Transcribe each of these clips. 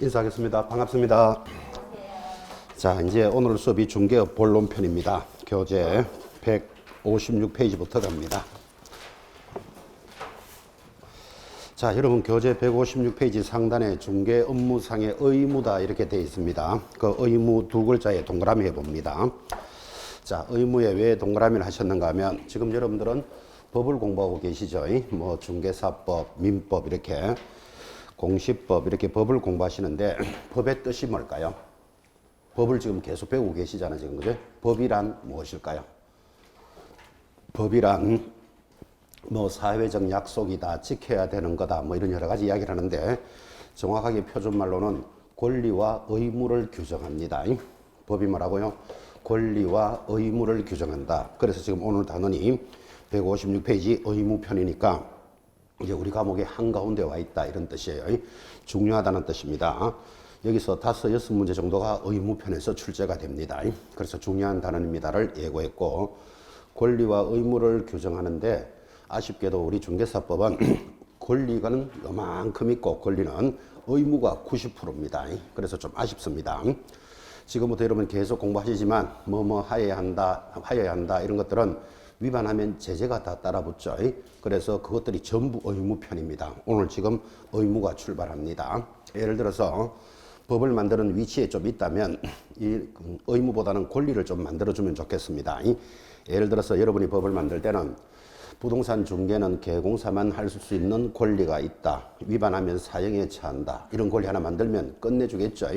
인사하겠습니다. 반갑습니다. 자, 이제 오늘 수업이 중개업 본론편입니다. 교재 156페이지부터 갑니다. 자, 여러분 교재 156페이지 상단에 중개 업무상의 의무다 이렇게 되어 있습니다. 그 의무 두 글자에 동그라미 해봅니다. 자, 의무에 왜 동그라미를 하셨는가 하면 지금 여러분들은 법을 공부하고 계시죠. 뭐 중개사법, 민법 이렇게 공시법 이렇게 법을 공부하시는데 법의 뜻이 뭘까요? 법을 지금 계속 배우고 계시잖아요. 지금 그죠? 법이란 무엇일까요? 법이란 뭐 사회적 약속이다, 지켜야 되는 거다, 뭐 이런 여러 가지 이야기를 하는데 정확하게 표준말로는 권리와 의무를 규정합니다. 법이 뭐라고요? 권리와 의무를 규정한다. 그래서 지금 오늘 단원이 156페이지 의무편이니까 이제 우리 과목의 한가운데 와 있다 이런 뜻이에요. 중요하다는 뜻입니다. 여기서 5, 6문제 정도가 의무편에서 출제가 됩니다. 그래서 중요한 단원입니다를 예고했고 권리와 의무를 규정하는데 아쉽게도 우리 중개사법은 권리가는 요만큼 있고 권리는 의무가 90%입니다. 그래서 좀 아쉽습니다. 지금부터 여러분 계속 공부하시지만 뭐뭐 하여야 한다 이런 것들은 위반하면 제재가 다 따라붙죠. 그래서 그것들이 전부 의무편입니다. 오늘 지금 의무가 출발합니다. 예를 들어서 법을 만드는 위치에 좀 있다면 이 의무보다는 권리를 좀 만들어주면 좋겠습니다. 예를 들어서 여러분이 법을 만들 때는 부동산 중개는 개공사만 할 수 있는 권리가 있다. 위반하면 사형에 처한다. 이런 권리 하나 만들면 끝내주겠죠.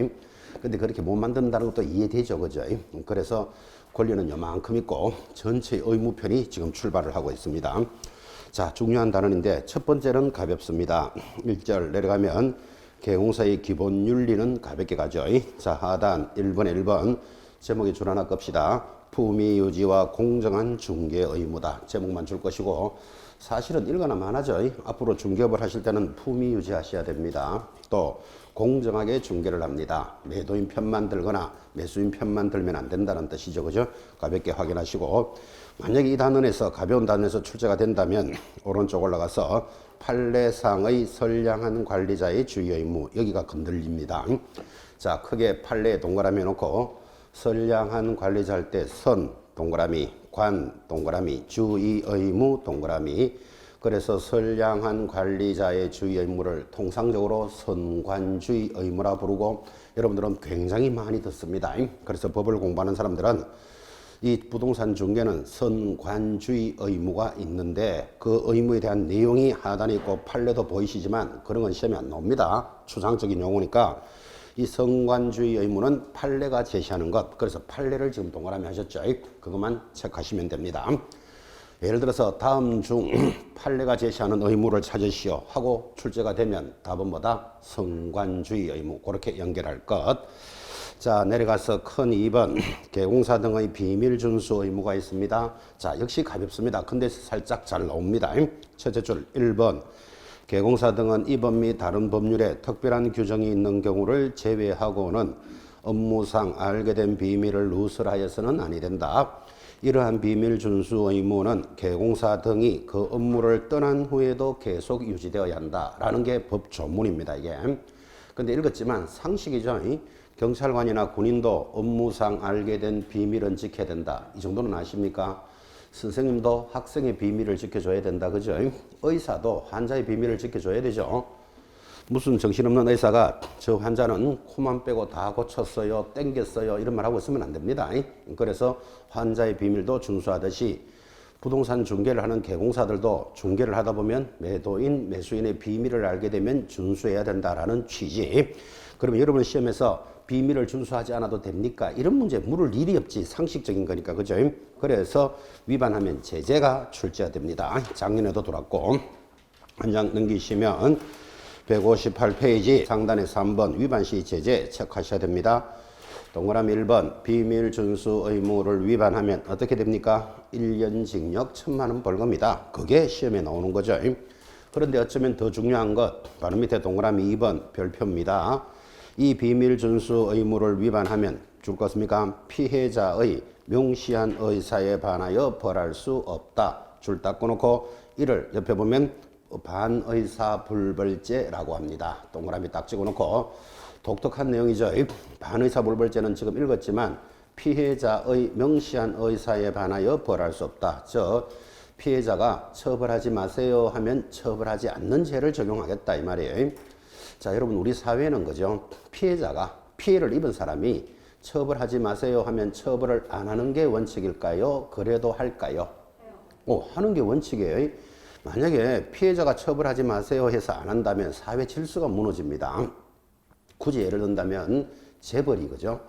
근데 그렇게 못 만든다는 것도 이해되죠. 그죠? 그래서 권리는 요만큼 있고 전체 의무편이 지금 출발을 하고 있습니다. 자, 중요한 단원인데 첫 번째는 가볍습니다. 1절 내려가면 개공사의 기본 윤리는 가볍게 가죠. 자, 하단 1번에 1번 제목이 줄 하나 끕시다. 품위 유지와 공정한 중개 의무다. 제목만 줄 것이고 사실은 읽어나만 하죠. 앞으로 중개업을 하실 때는 품위 유지하셔야 됩니다. 또 공정하게 중개를 합니다. 매도인 편만 들거나 매수인 편만 들면 안 된다는 뜻이죠. 그죠? 가볍게 확인하시고 만약에 이 단원에서 가벼운 단원에서 출제가 된다면 오른쪽 올라가서 판례상의 선량한 관리자의 주의 의무 여기가 건들립니다. 자, 크게 판례에 동그라미 해놓고 선량한 관리자 할 때 선 동그라미, 관 동그라미, 주의 의무 동그라미. 그래서 선량한 관리자의 주의 의무를 통상적으로 선관주의 의무라 부르고 여러분들은 굉장히 많이 듣습니다. 그래서 법을 공부하는 사람들은 이 부동산 중개는 선관주의 의무가 있는데 그 의무에 대한 내용이 하단에 있고 판례도 보이시지만 그런 건 시험에 안 나옵니다. 추상적인 용어니까 이 선관주의 의무는 판례가 제시하는 것. 그래서 판례를 지금 동그라미 하셨죠. 그것만 체크하시면 됩니다. 예를 들어서 다음 중 판례가 제시하는 의무를 찾으시오 하고 출제가 되면 답은 뭐다? 선관주의 의무. 그렇게 연결할 것. 자, 내려가서 큰 2번 개공사 등의 비밀 준수 의무가 있습니다. 자, 역시 가볍습니다. 근데 살짝 잘 나옵니다. 첫째 줄 1번 개공사 등은 이 법 및 다른 법률에 특별한 규정이 있는 경우를 제외하고는 업무상 알게 된 비밀을 누설하여서는 아니 된다. 이러한 비밀 준수 의무는 개공사 등이 그 업무를 떠난 후에도 계속 유지되어야 한다라는 게 법 조문입니다. 이게. 근데 읽었지만 상식이죠. 경찰관이나 군인도 업무상 알게 된 비밀은 지켜야 된다. 이 정도는 아십니까? 선생님도 학생의 비밀을 지켜줘야 된다. 그죠? 의사도 환자의 비밀을 지켜줘야 되죠. 무슨 정신없는 의사가 저 환자는 코만 빼고 다 고쳤어요, 땡겼어요 이런 말 하고 있으면 안 됩니다. 그래서 환자의 비밀도 준수하듯이 부동산 중개를 하는 개공사들도 중개를 하다 보면 매도인, 매수인의 비밀을 알게 되면 준수해야 된다라는 취지. 그러면 여러분 시험에서 비밀을 준수하지 않아도 됩니까? 이런 문제 물을 일이 없지. 상식적인 거니까. 그죠? 그래서 위반하면 제재가 출제됩니다. 작년에도 돌았고 한 장 넘기시면 158페이지 상단에 3번 위반 시 제재 체크하셔야 됩니다. 동그라미 1번 비밀 준수 의무를 위반하면 어떻게 됩니까? 1년 징역 1,000만 원 벌금이다. 그게 시험에 나오는 거죠. 그런데 어쩌면 더 중요한 것 바로 밑에 동그라미 2번 별표입니다. 이 비밀 준수 의무를 위반하면 줄 것입니까? 피해자의 명시한 의사에 반하여 벌할 수 없다. 줄 닦고 놓고 이를 옆에 보면 반의사불벌죄라고 합니다. 동그라미 딱 찍어놓고 독특한 내용이죠. 반의사불벌죄는 지금 읽었지만 피해자의 명시한 의사에 반하여 벌할 수 없다. 즉 피해자가 처벌하지 마세요 하면 처벌하지 않는 죄를 적용하겠다 이 말이에요. 자, 여러분 우리 사회는 그죠? 피해자가 피해를 입은 사람이 처벌하지 마세요 하면 처벌을 안 하는 게 원칙일까요? 그래도 할까요? 하는 게 원칙이에요. 만약에 피해자가 처벌하지 마세요 해서 안 한다면 사회 질서가 무너집니다. 굳이 예를 든다면 재벌이 그죠?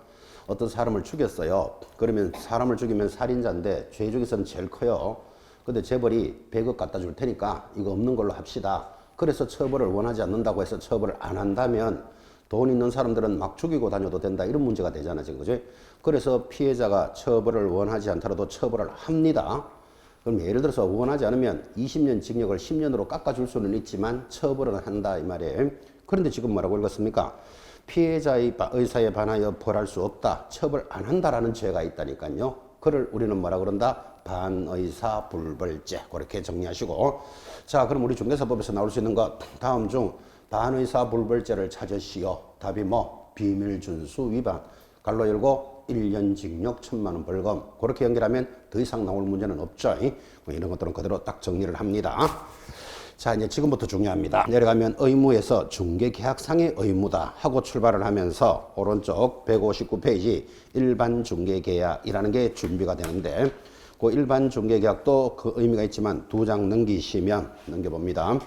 어떤 사람을 죽였어요. 그러면 사람을 죽이면 살인자인데 죄 중에서는 제일 커요. 근데 재벌이 100억 갖다 줄 테니까 이거 없는 걸로 합시다. 그래서 처벌을 원하지 않는다고 해서 처벌을 안 한다면 돈 있는 사람들은 막 죽이고 다녀도 된다. 이런 문제가 되잖아 지금 그죠? 그래서 피해자가 처벌을 원하지 않더라도 처벌을 합니다. 그럼 예를 들어서 원하지 않으면 20년 징역을 10년으로 깎아줄 수는 있지만 처벌은 한다 이 말이에요. 그런데 지금 뭐라고 읽었습니까? 피해자의 의사에 반하여 벌할 수 없다. 처벌 안 한다라는 죄가 있다니까요. 그를 우리는 뭐라 그런다? 반의사불벌죄. 그렇게 정리하시고. 자, 그럼 우리 중개사법에서 나올 수 있는 것 다음 중 반의사불벌죄를 찾으시오. 답이 뭐? 비밀준수 위반. 갈로 열고 1년 징역 1,000만 원 벌금. 그렇게 연결하면 더 이상 나올 문제는 없죠. 이런 것들은 그대로 딱 정리를 합니다. 자, 이제 지금부터 중요합니다. 내려가면 의무에서 중개계약상의 의무다 하고 출발을 하면서 오른쪽 159페이지 일반 중개계약이라는 게 준비가 되는데 그 일반 중개계약도 그 의미가 있지만 두 장 넘기시면 넘겨봅니다.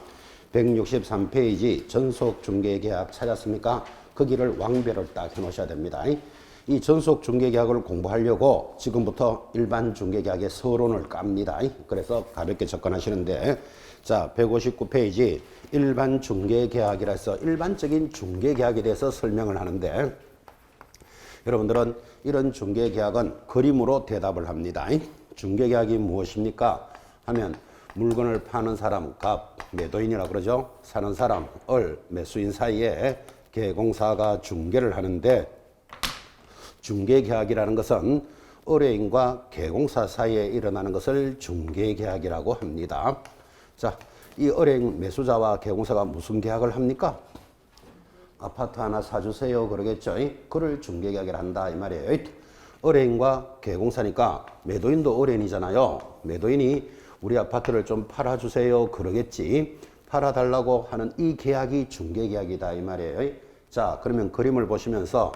163페이지 전속중개계약 찾았습니까? 거기를 왕별을 딱 해놓으셔야 됩니다. 이 전속중개계약을 공부하려고 지금부터 일반 중개계약의 서론을 깝니다. 그래서 가볍게 접근하시는데 자, 159페이지 일반 중개계약이라 해서 일반적인 중개계약에 대해서 설명을 하는데 여러분들은 이런 중개계약은 그림으로 대답을 합니다. 중개계약이 무엇입니까? 하면 물건을 파는 사람 값, 매도인이라고 그러죠. 사는 사람 을, 매수인 사이에 계공사가 중개를 하는데 중개계약이라는 것은 의뢰인과 계공사 사이에 일어나는 것을 중개계약이라고 합니다. 자, 이 의뢰인 매수자와 계공사가 무슨 계약을 합니까? 아파트 하나 사주세요 그러겠죠. 그를 중개계약이라 한다 이 말이에요. 의뢰인과 계공사니까 매도인도 의뢰인이잖아요. 매도인이 우리 아파트를 좀 팔아주세요 그러겠지. 팔아달라고 하는 이 계약이 중개계약이다 이 말이에요. 자, 그러면 그림을 보시면서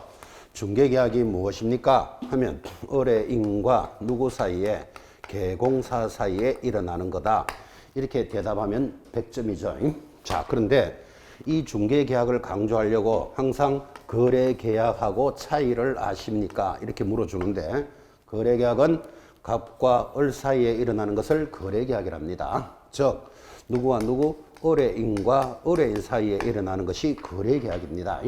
중개계약이 무엇입니까? 하면 의뢰인과 누구 사이에 계공사 사이에 일어나는 거다. 이렇게 대답하면 100점이죠. 자, 그런데 이 중개계약을 강조하려고 항상 거래계약하고 차이를 아십니까? 이렇게 물어주는데 거래계약은 갑과 을 사이에 일어나는 것을 거래계약이랍니다. 즉 누구와 누구? 의뢰인과 의뢰인 사이에 일어나는 것이 거래계약입니다.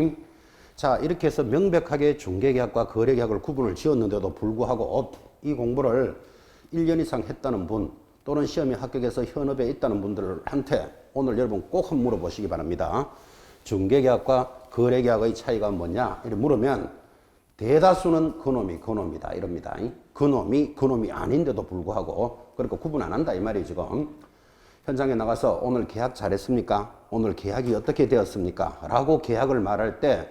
자, 이렇게 해서 명백하게 중개계약과 거래계약을 구분을 지었는데도 불구하고 이 공부를 1년 이상 했다는 분 또는 시험에 합격해서 현업에 있다는 분들한테 오늘 여러분 꼭 한번 물어보시기 바랍니다. 중개계약과 거래계약의 차이가 뭐냐? 이렇게 물으면 대다수는 그놈이다 이럽니다. 그놈이 아닌데도 불구하고 그러니까 구분 안 한다 이 말이에요 지금. 현장에 나가서 오늘 계약 잘했습니까? 오늘 계약이 어떻게 되었습니까? 라고 계약을 말할 때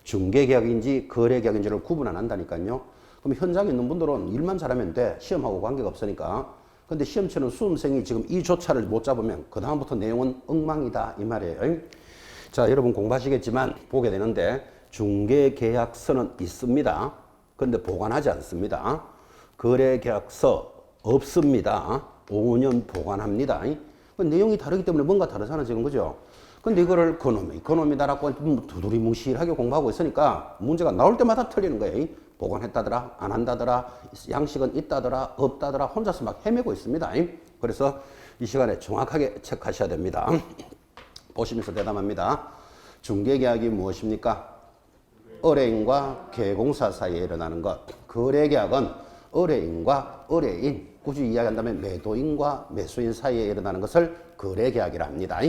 중개계약인지 거래계약인지를 구분 안 한다니까요. 그럼 현장에 있는 분들은 일만 잘하면 돼. 시험하고 관계가 없으니까. 근데 시험 치는 수험생이 지금 이 조차를 못 잡으면 그 다음부터 내용은 엉망이다 이 말이에요. 자, 여러분 공부하시겠지만 보게 되는데 중개계약서는 있습니다. 근데 보관하지 않습니다. 거래계약서 없습니다. 5년 보관합니다. 그 내용이 다르기 때문에 뭔가 다르잖아 지금 그죠? 근데 이거를 그놈이다라고 두드리뭉실하게 공부하고 있으니까 문제가 나올 때마다 틀리는 거예요. 보관했다더라, 안 한다더라, 양식은 있다더라, 없다더라 혼자서 막 헤매고 있습니다. 그래서 이 시간에 정확하게 체크하셔야 됩니다. 보시면서 대답합니다. 중개계약이 무엇입니까? 의뢰인과 계공사 사이에 일어나는 것. 거래계약은 의뢰인과 의뢰인, 굳이 이야기한다면 매도인과 매수인 사이에 일어나는 것을 거래계약이라 합니다.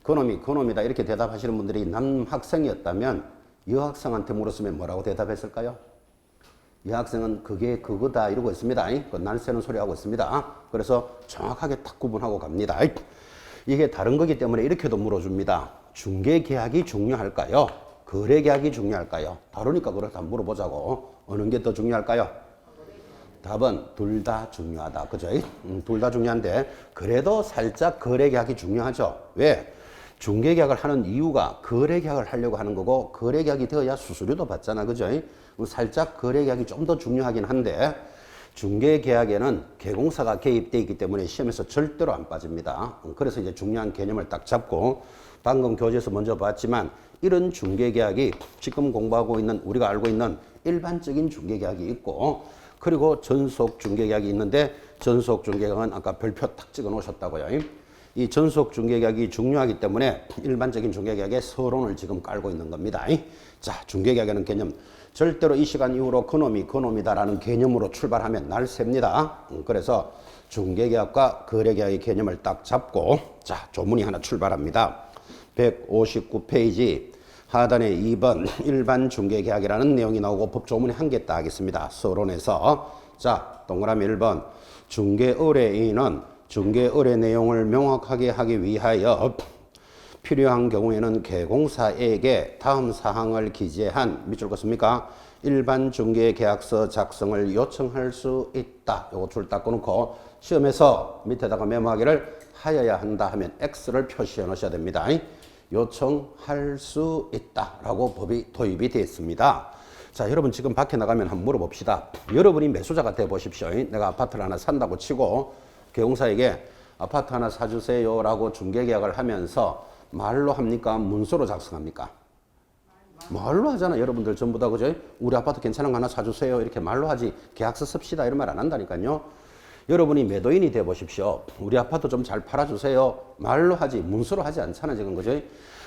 그놈이다 이렇게 대답하시는 분들이 남학생이었다면 여학생한테 물었으면 뭐라고 대답했을까요? 여학생은 그게 그거다 이러고 있습니다. 그 날새는 소리 하고 있습니다. 그래서 정확하게 딱 구분하고 갑니다. 이게 다른 거기 때문에 이렇게도 물어줍니다. 중개계약이 중요할까요? 거래계약이 중요할까요? 다르니까 그렇다 물어보자고. 어느 게 더 중요할까요? 답은 둘 다 중요하다. 그죠? 둘 다 중요한데 그래도 살짝 거래계약이 중요하죠. 왜? 중개계약을 하는 이유가 거래계약을 하려고 하는 거고 거래계약이 되어야 수수료도 받잖아. 그죠? 살짝 거래계약이 좀 더 중요하긴 한데 중개계약에는 개공사가 개입되어 있기 때문에 시험에서 절대로 안 빠집니다. 그래서 이제 중요한 개념을 딱 잡고 방금 교재에서 먼저 봤지만 이런 중개계약이 지금 공부하고 있는 우리가 알고 있는 일반적인 중개계약이 있고 그리고 전속 중개계약이 있는데 전속 중개계약은 아까 별표 딱 찍어 놓으셨다고요. 이 전속 중개계약이 중요하기 때문에 일반적인 중개계약의 서론을 지금 깔고 있는 겁니다. 자, 중개계약에는 개념 절대로 이 시간 이후로 그놈이다라는 개념으로 출발하면 날 셉니다. 그래서 중개계약과 거래계약의 개념을 딱 잡고 자, 조문이 하나 출발합니다. 159페이지 하단에 2번 일반 중개계약이라는 내용이 나오고 법조문이 한 개 딱 하겠습니다. 서론에서 자, 동그라미 1번 중개의뢰인은 중개의뢰 내용을 명확하게 하기 위하여 필요한 경우에는 개공사에게 다음 사항을 기재한 밑줄 긋습니까? 일반 중개계약서 작성을 요청할 수 있다. 요거 줄 딱 꺼놓고 시험에서 밑에다가 메모하기를 하여야 한다 하면 X를 표시해 놓으셔야 됩니다. 요청할 수 있다라고 법이 도입이 되어 있습니다. 자, 여러분 지금 밖에 나가면 한번 물어봅시다. 여러분이 매수자가 돼 보십시오. 내가 아파트를 하나 산다고 치고 개공사에게 아파트 하나 사주세요라고 중개계약을 하면서 말로 합니까? 문서로 작성합니까? 말로 하잖아. 여러분들 전부 다 그죠? 우리 아파트 괜찮은 거 하나 사주세요. 이렇게 말로 하지. 계약서 씁시다 이런 말 안 한다니까요. 여러분이 매도인이 돼 보십시오. 우리 아파트 좀 잘 팔아주세요. 말로 하지 문서로 하지 않잖아 지금 그죠?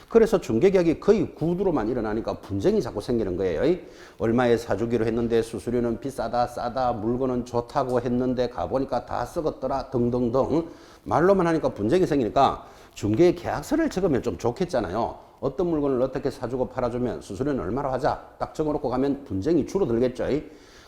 그래서 중개계약이 거의 구두로만 일어나니까 분쟁이 자꾸 생기는 거예요. 얼마에 사주기로 했는데 수수료는 비싸다 싸다 물건은 좋다고 했는데 가보니까 다 썩었더라 등등등 말로만 하니까 분쟁이 생기니까 중개계약서를 적으면 좀 좋겠잖아요. 어떤 물건을 어떻게 사주고 팔아주면 수수료는 얼마로 하자 딱 적어놓고 가면 분쟁이 줄어들겠죠.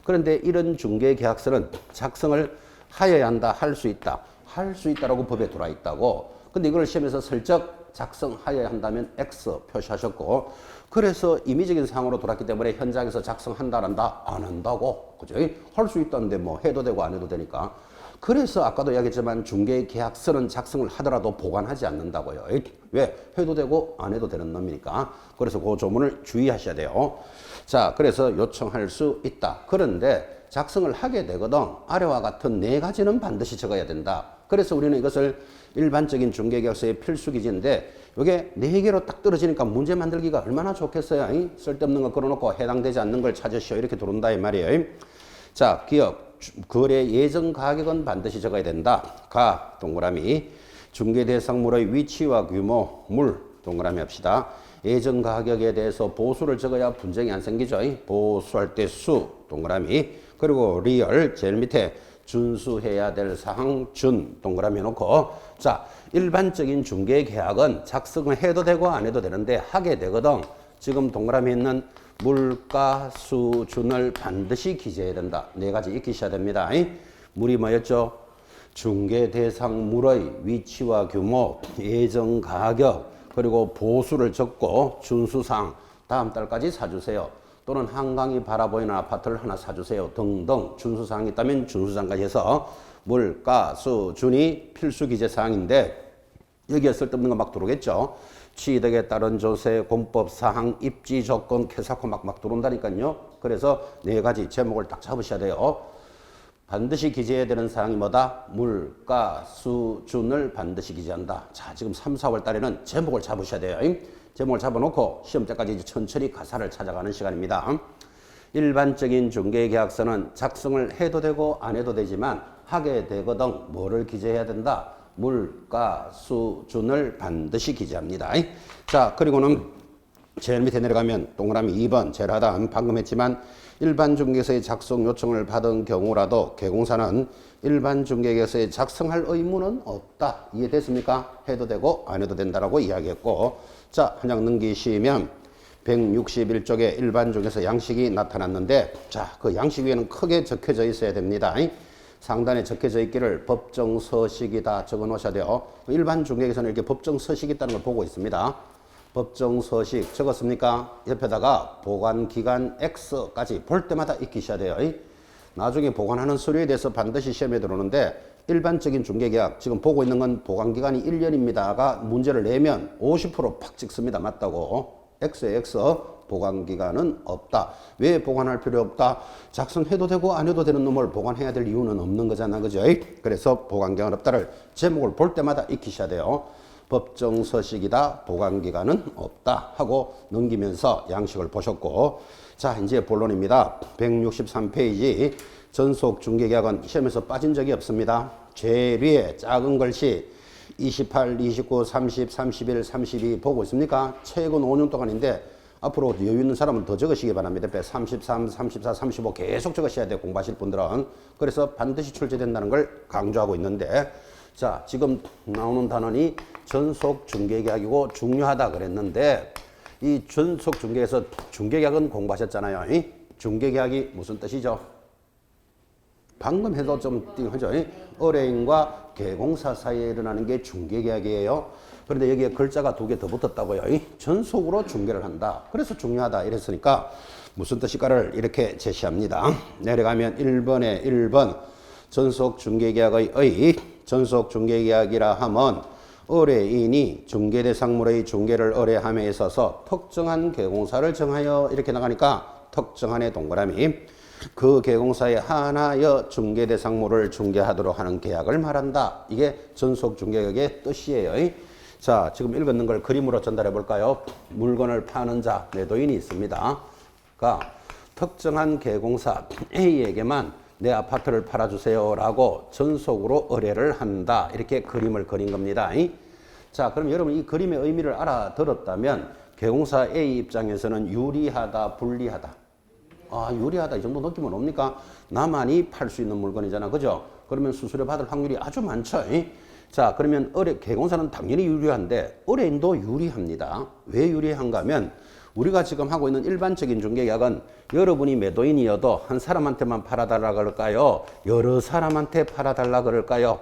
그런데 이런 중개계약서는 작성을 하여야 한다, 할 수 있다. 할 수 있다라고 법에 들어와 있다고. 근데 이걸 시험에서 슬쩍 작성하여야 한다면 X 표시하셨고, 그래서 임의적인 상황으로 돌았기 때문에 현장에서 작성한다, 한다, 안 한다고. 그죠? 할 수 있다는데 뭐 해도 되고 안 해도 되니까. 그래서 아까도 이야기했지만 중개계약서는 작성을 하더라도 보관하지 않는다고요. 왜? 해도 되고 안 해도 되는 놈이니까. 그래서 그 조문을 주의하셔야 돼요. 자, 그래서 요청할 수 있다. 그런데 작성을 하게 되거든 아래와 같은 네 가지는 반드시 적어야 된다. 그래서 우리는 이것을 일반적인 중개계약서의 필수기지인데 이게 네 개로 딱 떨어지니까 문제 만들기가 얼마나 좋겠어요. 쓸데없는 거 걸어놓고 해당되지 않는 걸 찾으시오 이렇게 들어온다 이 말이에요. 자, 기억 거래 예정 가격은 반드시 적어야 된다. 가 동그라미 중개 대상물의 위치와 규모 물 동그라미 합시다. 예정 가격에 대해서 보수를 적어야 분쟁이 안 생기죠. 보수할 때 수 동그라미 그리고 리얼 제일 밑에 준수해야 될 사항 준 동그라미 해놓고 자 일반적인 중개계약은 작성을 해도 되고 안 해도 되는데 하게 되거든. 지금 동그라미 있는 물가 수준을 반드시 기재해야 된다. 네 가지 익히셔야 됩니다. 물이 뭐였죠? 중개 대상 물의 위치와 규모, 예정 가격, 그리고 보수를 적고 준수상 다음 달까지 사주세요. 또는 한강이 바라보이는 아파트를 하나 사주세요. 등등 준수사항이 있다면 준수사항까지 해서 물가 수준이 필수 기재사항인데 여기에 쓸데없는 거 막 들어오겠죠. 취득에 따른 조세, 공법 사항, 입지 조건, 캐사코 막 들어온다니까요. 그래서 네 가지 제목을 딱 잡으셔야 돼요. 반드시 기재해야 되는 사항이 뭐다? 물가 수준을 반드시 기재한다. 자, 지금 3, 4월 달에는 제목을 잡으셔야 돼요. 제목을 잡아놓고 시험 때까지 이제 천천히 가사를 찾아가는 시간입니다. 일반적인 중개계약서는 작성을 해도 되고 안 해도 되지만 하게 되거든 뭐를 기재해야 된다? 물가 수준을 반드시 기재합니다. 자, 그리고는 제일 밑에 내려가면 동그라미 2번 제일 하단 방금 했지만 일반 중개서의 작성 요청을 받은 경우라도 개공사는 일반 중개계약서에 작성할 의무는 없다. 이해됐습니까? 해도 되고 안 해도 된다라고 이야기했고 자, 한 장 넘기시면 161쪽에 일반 중개서 양식이 나타났는데 자, 그 양식 위에는 크게 적혀져 있어야 됩니다. 상단에 적혀져 있기를 법정서식이다 적어 놓으셔야 돼요. 일반 중개에서는 이렇게 법정서식이 있다는 걸 보고 있습니다. 법정서식 적었습니까? 옆에다가 보관기간 X까지 볼 때마다 익히셔야 돼요. 나중에 보관하는 서류에 대해서 반드시 시험에 들어오는데 일반적인 중개계약 지금 보고 있는 건 보관기간이 1년입니다가 문제를 내면 50%팍 찍습니다. 맞다고. X에 X 보관기간은 없다. 왜 보관할 필요 없다? 작성해도 되고 안 해도 되는 놈을 보관해야 될 이유는 없는 거잖아. 그죠? 그래서 보관기간 없다를 제목을 볼 때마다 익히셔야 돼요. 법정서식이다. 보관기간은 없다. 하고 넘기면서 양식을 보셨고 자 이제 본론입니다. 163페이지 전속중개계약은 시험에서 빠진 적이 없습니다. 제일 위에 작은 글씨 28, 29, 30, 31, 32 보고 있습니까? 최근 5년 동안인데 앞으로 여유 있는 사람은 더 적으시기 바랍니다. 33, 34, 35 계속 적으셔야 돼요. 공부하실 분들은. 그래서 반드시 출제된다는 걸 강조하고 있는데 자 지금 나오는 단원이 전속중개계약이고 중요하다 그랬는데 이 전속중개에서 중개계약은 공부하셨잖아요. 이 중개계약이 무슨 뜻이죠? 방금 해도 좀 띵하죠. 의뢰인과 개공사 사이에 일어나는 게 중개계약이에요. 그런데 여기에 글자가 2개 더 붙었다고요. 전속으로 중개를 한다. 그래서 중요하다 이랬으니까 무슨 뜻일까를 이렇게 제시합니다. 내려가면 1번에 1번 전속중개계약의 전속중개계약이라 하면 의뢰인이 중개대상물의 중개를 의뢰함에 있어서 특정한 개공사를 정하여 이렇게 나가니까 특정한의 동그라미 그 개공사에 하나여 중개대상물을 중개하도록 하는 계약을 말한다. 이게 전속중개계약의 뜻이에요. 자, 지금 읽었는 걸 그림으로 전달해 볼까요? 물건을 파는 자, 매도인이 있습니다. 그러니까 특정한 개공사 A에게만 내 아파트를 팔아주세요 라고 전속으로 의뢰를 한다. 이렇게 그림을 그린 겁니다. 자, 그럼 여러분 이 그림의 의미를 알아들었다면 개공사 A 입장에서는 유리하다, 불리하다? 아, 유리하다 이 정도 느낌은 옵니까? 나만이 팔 수 있는 물건이잖아. 그죠? 그러면 수수료 받을 확률이 아주 많죠. 자, 그러면 개공사는 당연히 유리한데 의뢰인도 유리합니다. 왜 유리한가 하면 우리가 지금 하고 있는 일반적인 중개계약은 여러분이 매도인이어도 한 사람한테만 팔아달라 그럴까요? 여러 사람한테 팔아달라 그럴까요?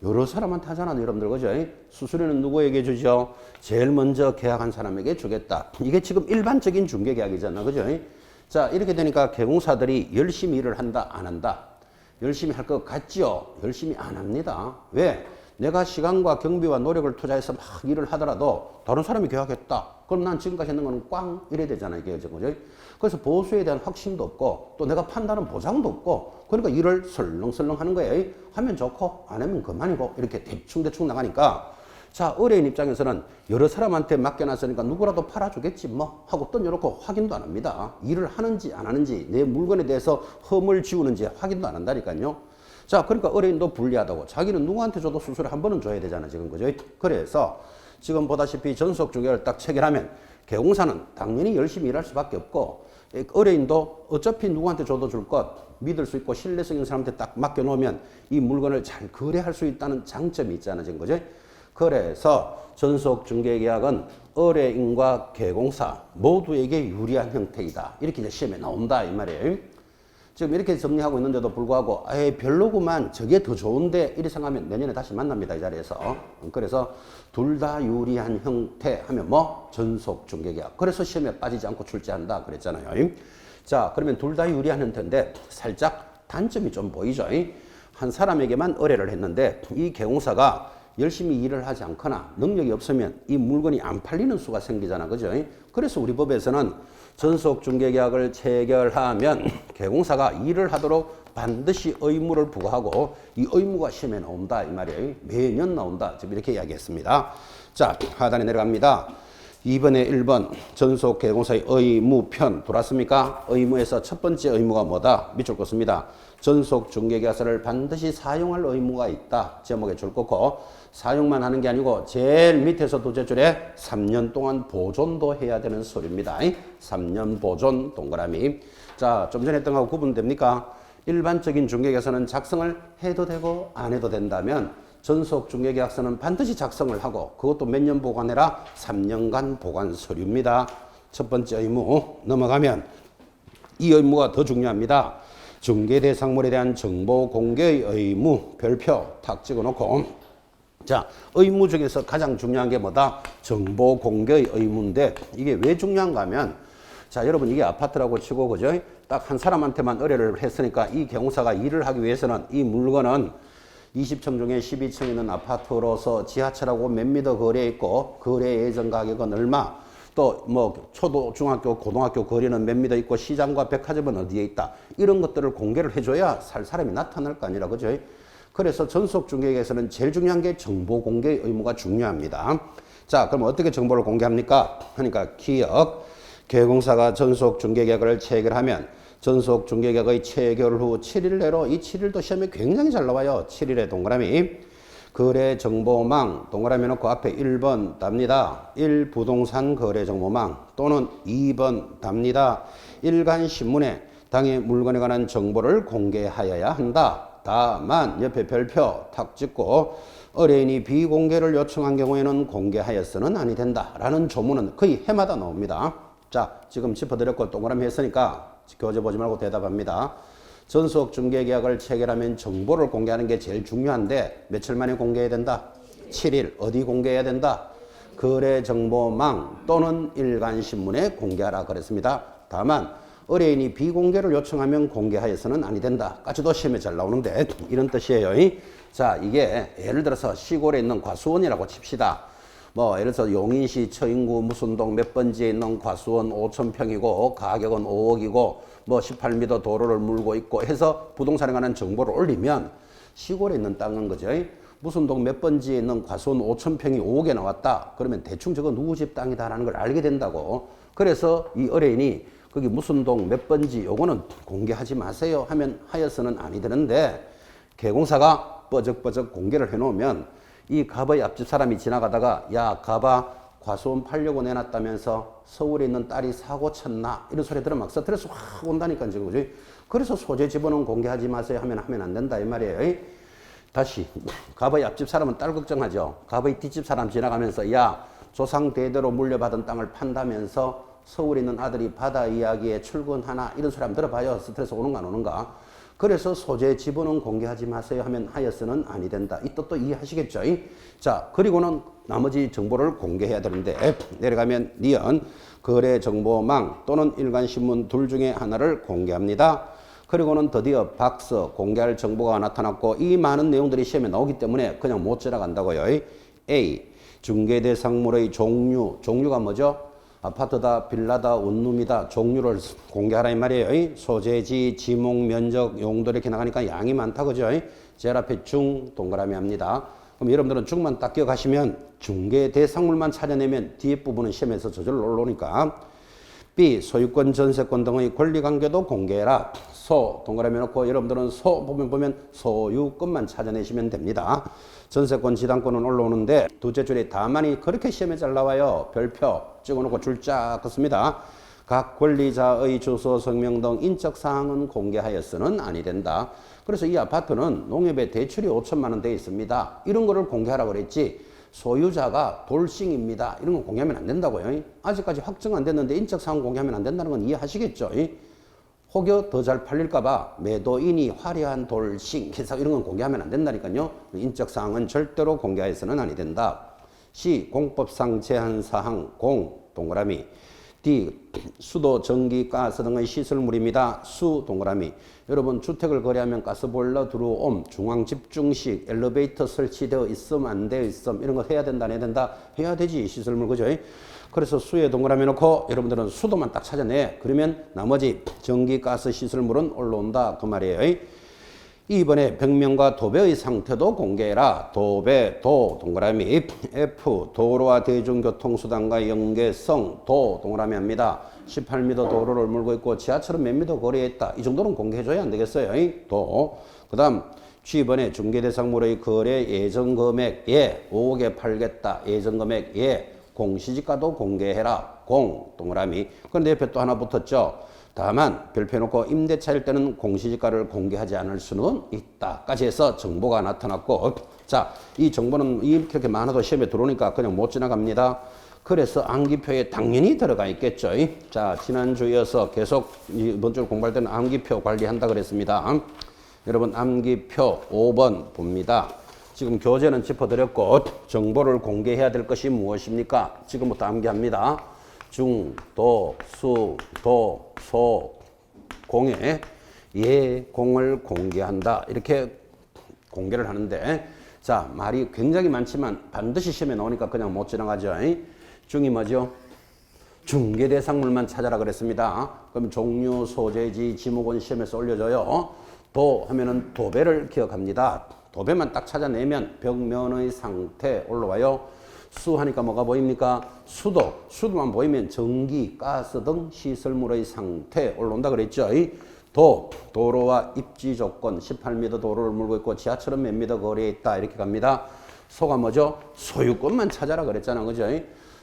여러 사람한테 하잖아요, 여러분들. 그죠? 수수료는 누구에게 주죠? 제일 먼저 계약한 사람에게 주겠다. 이게 지금 일반적인 중개계약이잖아. 그죠? 자, 이렇게 되니까 개공사들이 열심히 일을 한다, 안 한다? 열심히 할 것 같지요? 열심히 안 합니다. 왜? 내가 시간과 경비와 노력을 투자해서 막 일을 하더라도 다른 사람이 계약했다. 그럼 난 지금까지 했는 거는 꽝 이래야 되잖아요. 그죠? 그래서 보수에 대한 확신도 없고 또 내가 판다는 보장도 없고 그러니까 일을 설렁설렁 하는 거예요. 하면 좋고 안 하면 그만이고 이렇게 대충대충 나가니까 자, 의뢰인 입장에서는 여러 사람한테 맡겨놨으니까 누구라도 팔아주겠지 뭐 하고 던져놓고 확인도 안 합니다. 일을 하는지 안 하는지 내 물건에 대해서 험을 지우는지 확인도 안 한다니까요. 자, 그러니까 의뢰인도 불리하다고. 자기는 누구한테 줘도 수수료 한 번은 줘야 되잖아, 지금. 그죠? 그래서 지금 보다시피 전속중개를 딱 체결하면 개공사는 당연히 열심히 일할 수밖에 없고 의뢰인도 어차피 누구한테 줘도 줄 것 믿을 수 있고 신뢰성 있는 사람한테 딱 맡겨놓으면 이 물건을 잘 거래할 수 있다는 장점이 있잖아, 지금. 그죠? 그래서 전속중개계약은 의뢰인과 개공사 모두에게 유리한 형태이다. 이렇게 이제 시험에 나온다, 이 말이에요. 지금 이렇게 정리하고 있는데도 불구하고 별로구만 저게 더 좋은데 이렇게 생각하면 내년에 다시 만납니다. 이 자리에서. 그래서 둘 다 유리한 형태 하면 뭐? 전속중개계약. 그래서 시험에 빠지지 않고 출제한다 그랬잖아요. 자, 그러면 둘 다 유리한 형태인데 살짝 단점이 좀 보이죠. 한 사람에게만 의뢰를 했는데 이 개공사가 열심히 일을 하지 않거나 능력이 없으면 이 물건이 안 팔리는 수가 생기잖아. 그죠? 그래서 우리 법에서는 전속중개계약을 체결하면 개공사가 일을 하도록 반드시 의무를 부과하고 이 의무가 시험에 나온다 이 말이에요. 매년 나온다. 지금 이렇게 이야기했습니다. 자, 하단에 내려갑니다. 2번에 1번 전속개공사의 의무편 돌았습니까? 의무에서 첫 번째 의무가 뭐다? 밑줄 긋습니다. 전속중개계약서를 반드시 사용할 의무가 있다. 제목에 줄 긋고 사용만 하는 게 아니고 제일 밑에서 두째 줄에 3년 동안 보존도 해야 되는 소리입니다. 3년 보존 동그라미. 자, 좀 전에 했던 거하고 구분됩니까? 일반적인 중개계약서는 작성을 해도 되고 안 해도 된다면 전속중개계약서는 반드시 작성을 하고 그것도 몇 년 보관해라? 3년간 보관 서류입니다. 첫 번째 의무 넘어가면 이 의무가 더 중요합니다. 중개대상물에 대한 정보 공개의 의무 별표 탁 찍어놓고 자, 의무 중에서 가장 중요한 게 뭐다? 정보 공개의 의무인데 이게 왜 중요한가 하면 자, 여러분 이게 아파트라고 치고 그죠? 딱 한 사람한테만 의뢰를 했으니까 이 경공사가 일을 하기 위해서는 이 물건은 20층 중에 12층 있는 아파트로서 지하철하고 몇 미터 거리에 있고 거래 예정 가격은 얼마 또 뭐 초도 중학교 고등학교 거리는 몇 미터 있고 시장과 백화점은 어디에 있다 이런 것들을 공개를 해줘야 살 사람이 나타날 거 아니라 그죠? 그래서 전속중개계에서는 제일 중요한 게 정보 공개 의무가 중요합니다. 자, 그럼 어떻게 정보를 공개합니까? 그러니까 기억 개공사가 전속중개계약을 체결하면 전속중개계약의 체결 후 7일 내로 이 7일도 시험에 굉장히 잘 나와요. 7일에 동그라미 거래정보망 동그라미 놓고 앞에 1번 답니다. 1. 부동산 거래정보망 또는 2번 답니다. 일간신문에 당의 물건에 관한 정보를 공개하여야 한다. 다만 옆에 별표 탁 찍고 의뢰인이 비공개를 요청한 경우에는 공개하여서는 아니 된다 라는 조문은 거의 해마다 나옵니다. 자, 지금 짚어드렸고 동그라미 했으니까 교재 보지 말고 대답합니다. 전속중개계약을 체결하면 정보를 공개하는 게 제일 중요한데 며칠 만에 공개해야 된다? 7일. 어디 공개해야 된다? 거래정보망 또는 일간신문에 공개하라 그랬습니다. 다만 의뢰인이 비공개를 요청하면 공개하여서는 아니 된다. 까지도 시험에 잘 나오는데 이런 뜻이에요. 자, 이게 예를 들어서 시골에 있는 과수원이라고 칩시다. 뭐 예를 들어서 용인시 처인구 무슨 동 몇 번지에 있는 과수원 5,000평이고 가격은 5억이고 뭐 18m 도로를 물고 있고 해서 부동산에 관한 정보를 올리면 시골에 있는 땅은 그죠? 무슨 동 몇 번지에 있는 과수원 5,000평이 5억에 나왔다. 그러면 대충 저거 누구 집 땅이다라는 걸 알게 된다고. 그래서 이 의뢰인이 거기 무슨 동 몇 번지 요거는 공개하지 마세요 하면 하여서는 아니 되는데 개공사가 뻐적뻐적 공개를 해놓으면 이 갑의 앞집 사람이 지나가다가 야 갑아 과수원 팔려고 내놨다면서 서울에 있는 딸이 사고 쳤나 이런 소리 들으면 막 스트레스 확 온다니까 지금 그지? 그래서 소재 집어는 공개하지 마세요 하면 안 된다 이 말이에요. 다시 갑의 앞집 사람은 딸 걱정하죠. 갑의 뒷집 사람 지나가면서 야 조상 대대로 물려받은 땅을 판다면서 서울에 있는 아들이 바다 이야기에 출근하나 이런 소리 한번 들어봐요. 스트레스 오는가 안 오는가. 그래서 소재 지분은 공개하지 마세요 하면 하여서는 아니 된다. 이 뜻도 이해하시겠죠? 자, 그리고는 나머지 정보를 공개해야 되는데 내려가면 니은 거래정보망 또는 일간신문 둘 중에 하나를 공개합니다. 그리고는 드디어 박스 공개할 정보가 나타났고 이 많은 내용들이 시험에 나오기 때문에 그냥 못 지나간다고요. A. 중개대상물의 종류가 뭐죠? 아파트다, 빌라다, 원룸이다, 종류를 공개하라 이 말이에요. 소재지, 지목, 면적, 용도 이렇게 나가니까 양이 많다 그죠? 제일 앞에 중 동그라미 합니다. 그럼 여러분들은 중만 딱 기억하시면 중개 대상물만 찾아내면 뒤에 부분은 시험에서 저절로 올라오니까 B. 소유권, 전세권 등의 권리관계도 공개해라. 소 동그라미 놓고 여러분들은 소 보면 소유권만 찾아내시면 됩니다. 전세권, 지당권은 올라오는데 둘째 줄에 다만이 그렇게 시험에 잘 나와요. 별표 찍어놓고 줄 쫙 긋습니다. 각 권리자의 주소, 성명 등 인적사항은 공개하여서는 아니 된다. 그래서 이 아파트는 농협에 대출이 5천만 원 돼 있습니다. 이런 거를 공개하라고 그랬지. 소유자가 돌싱입니다. 이런 거 공개하면 안 된다고요. 아직까지 확정 안 됐는데 인적사항 공개하면 안 된다는 건 이해하시겠죠? 혹여 더 잘 팔릴까봐 매도인이 화려한 돌싱, 기사 이런 건 공개하면 안 된다니까요. 인적사항은 절대로 공개해서는 아니 된다. C. 공법상 제한사항 공 동그라미. D. 수도, 전기, 가스 등의 시설물입니다. 수 동그라미. 여러분 주택을 거래하면 가스보일러 들어옴, 중앙집중식, 엘리베이터 설치되어 있음, 안 되어 있음 이런 거 해야 된다, 안 해야 된다? 해야 되지 시설물 그죠? 그래서 수에 동그라미 놓고 여러분들은 수도만 딱 찾아내. 그러면 나머지 전기, 가스 시설물은 올라온다 그 말이에요. 2번에 벽면과 도배의 상태도 공개해라. 도배, 도, 동그라미. F, 도로와 대중교통수단과 연계성, 도, 동그라미 합니다. 18m 도로를 물고 있고 지하철은 몇 미터 거리에 있다. 이 정도는 공개해줘야 안 되겠어요. 도. 그 다음 G번에 중개대상물의 거래 예정금액, 예, 5억에 팔겠다. 예정금액, 예, 공시지가도 공개해라. 공, 동그라미. 그런데 옆에 또 하나 붙었죠. 다만 별표 놓고 임대차일 때는 공시지가를 공개하지 않을 수는 있다까지 해서 정보가 나타났고 자, 이 정보는 이렇게 많아도 시험에 들어오니까 그냥 못 지나갑니다. 그래서 암기표에 당연히 들어가 있겠죠. 자, 지난주에 이어서 계속 이번 주 공부할 때는 암기표 관리한다 그랬습니다. 여러분 암기표 5번 봅니다. 지금 교재는 짚어드렸고 정보를 공개해야 될 것이 무엇입니까? 지금부터 암기합니다. 중, 도, 수, 도, 소, 공에 예, 공을 공개한다. 이렇게 공개를 하는데 자, 말이 굉장히 많지만 반드시 시험에 나오니까 그냥 못 지나가죠. 중이 뭐죠? 중개 대상물만 찾아라 그랬습니다. 그럼 종류, 소재지, 지목은 시험에서 올려줘요. 도 하면은 도배를 기억합니다. 도배만 딱 찾아내면 벽면의 상태 올라와요. 수 하니까 뭐가 보입니까? 수도만 보이면 전기, 가스 등 시설물의 상태 올라온다 그랬죠. 도, 도로와 입지 조건 18m 도로를 물고 있고 지하철은 몇 미터 거리에 있다 이렇게 갑니다. 소가 뭐죠? 소유권만 찾아라 그랬잖아, 그죠?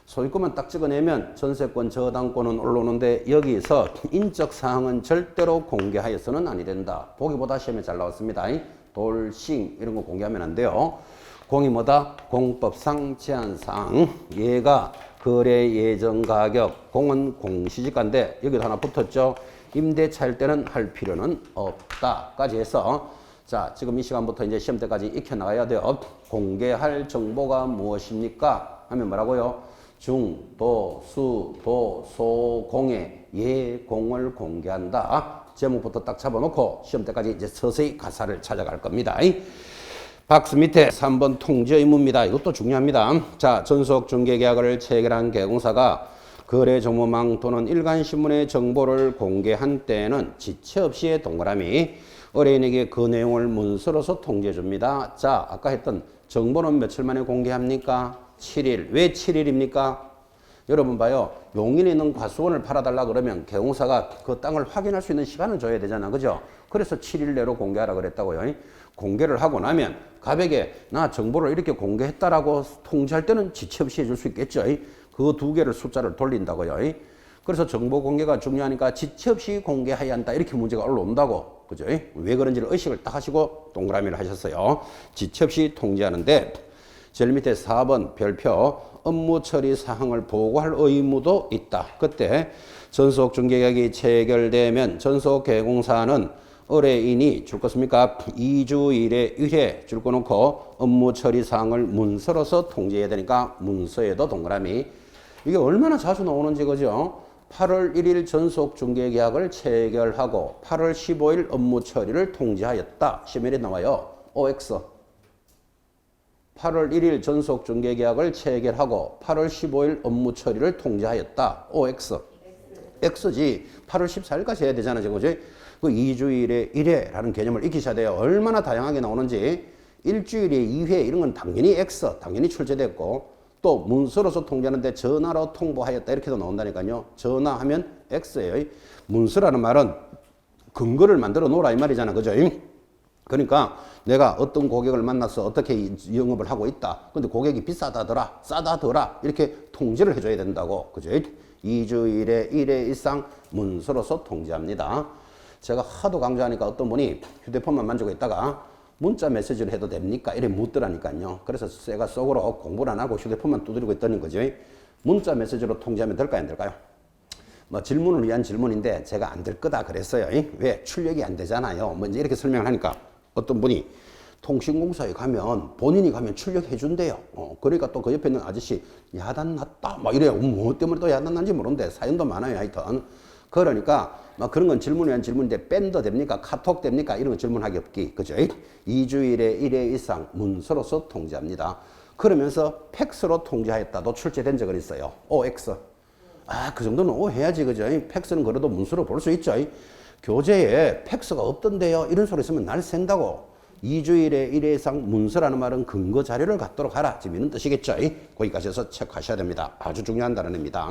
소유권만 딱 찍어내면 전세권, 저당권은 올라오는데 여기서 인적 사항은 절대로 공개하여서는 아니 된다. 보기보다 시험에 잘 나왔습니다. 돌싱 이런 거 공개하면 안 돼요. 공이 뭐다? 공법상 제한사항. 얘가 거래 예정 가격. 공은 공시지가인데 여기도 하나 붙었죠. 임대차일 때는 할 필요는 없다까지 해서 자, 지금 이 시간부터 이제 시험 때까지 익혀 나가야 돼요. 공개할 정보가 무엇입니까? 하면 뭐라고요? 중, 도, 수, 도, 소, 공에 예, 공을 공개한다. 제목부터 딱 잡아놓고 시험 때까지 이제 서서히 가사를 찾아갈 겁니다. 박스 밑에 3번 통지 의무입니다. 이것도 중요합니다. 자, 전속 중개계약을 체결한 개공사가 거래 정보망 또는 일간신문의 정보를 공개한 때에는 지체 없이의 동그라미 의뢰인에게 그 내용을 문서로서 통지해 줍니다. 자, 아까 했던 정보는 며칠 만에 공개합니까? 7일. 왜 7일입니까? 여러분 봐요. 용인에 있는 과수원을 팔아달라 그러면 개공사가 그 땅을 확인할 수 있는 시간을 줘야 되잖아. 그죠? 그래서 7일 내로 공개하라 그랬다고요. 공개를 하고 나면 가백에 나 정보를 이렇게 공개했다라고 통지할 때는 지체 없이 해줄 수 있겠죠. 그 두 개를 숫자를 돌린다고요. 그래서 정보 공개가 중요하니까 지체 없이 공개해야 한다. 이렇게 문제가 올라온다고. 그죠? 왜 그런지를 의식을 딱 하시고 동그라미를 하셨어요. 지체 없이 통지하는데 제일 밑에 4번 별표 업무 처리 사항을 보고할 의무도 있다. 그때 전속 중개계약이 체결되면 전속 개공사는 의뢰인이 줄 것입니까? 2주일에 1회 줄 거놓고 업무 처리 사항을 문서로서 통지해야 되니까 문서에도 동그라미. 이게 얼마나 자주 나오는지 그죠? 8월 1일 전속 중개계약을 체결하고 8월 15일 업무 처리를 통지하였다. 시험에 나와요. OX. 8월 1일 전속 중개계약을 체결하고 8월 15일 업무 처리를 통지하였다. OX. X지. 8월 14일까지 해야 되잖아, 그죠? 그 2주일에 1회라는 개념을 익히셔야 돼요. 얼마나 다양하게 나오는지. 일주일에 2회 이런 건 당연히 X, 당연히 출제됐고 또 문서로서 통지하는데 전화로 통보하였다 이렇게도 나온다니까요. 전화하면 X예요. 문서라는 말은 근거를 만들어 놓으라 이 말이잖아, 그죠? 그러니까 내가 어떤 고객을 만나서 어떻게 영업을 하고 있다. 근데 고객이 비싸다더라, 싸다더라 이렇게 통지를 해줘야 된다고, 그죠? 2주일에 1회 이상 문서로서 통지합니다. 제가 하도 강조하니까 어떤 분이 휴대폰만 만지고 있다가 문자 메시지를 해도 됩니까? 이래 묻더라니까요. 그래서 제가 속으로 공부를 안 하고 휴대폰만 두드리고 있다는 거죠. 문자 메시지로 통지하면 될까요? 안 될까요? 뭐 질문을 위한 질문인데 제가 안 될 거다 그랬어요. 왜? 출력이 안 되잖아요. 뭐 이제 이렇게 설명을 하니까 어떤 분이 통신공사에 가면 본인이 가면 출력해 준대요. 그러니까 또 그 옆에 있는 아저씨 야단 났다 막 이래요. 뭐 때문에 또 야단 난지 모르는데 사연도 많아요. 하여튼 그러니까 막 그런 건 질문에 대한 질문인데 밴더 됩니까? 카톡 됩니까? 이런 거 질문하기 없기. 그죠? 2주일에 1회 이상 문서로서 통지합니다. 그러면서 팩스로 통지하였다도 출제된 적은 있어요. OX. 아, 그 정도는 O 해야지. 그죠? 팩스는 그래도 문서로 볼 수 있죠. 교재에 팩스가 없던데요. 이런 소리 있으면 날 샌다고. 2주일에 1회 이상 문서라는 말은 근거 자료를 갖도록 하라. 지금 이런 뜻이겠죠. 거기까지 해서 체크하셔야 됩니다. 아주 중요한 단어입니다.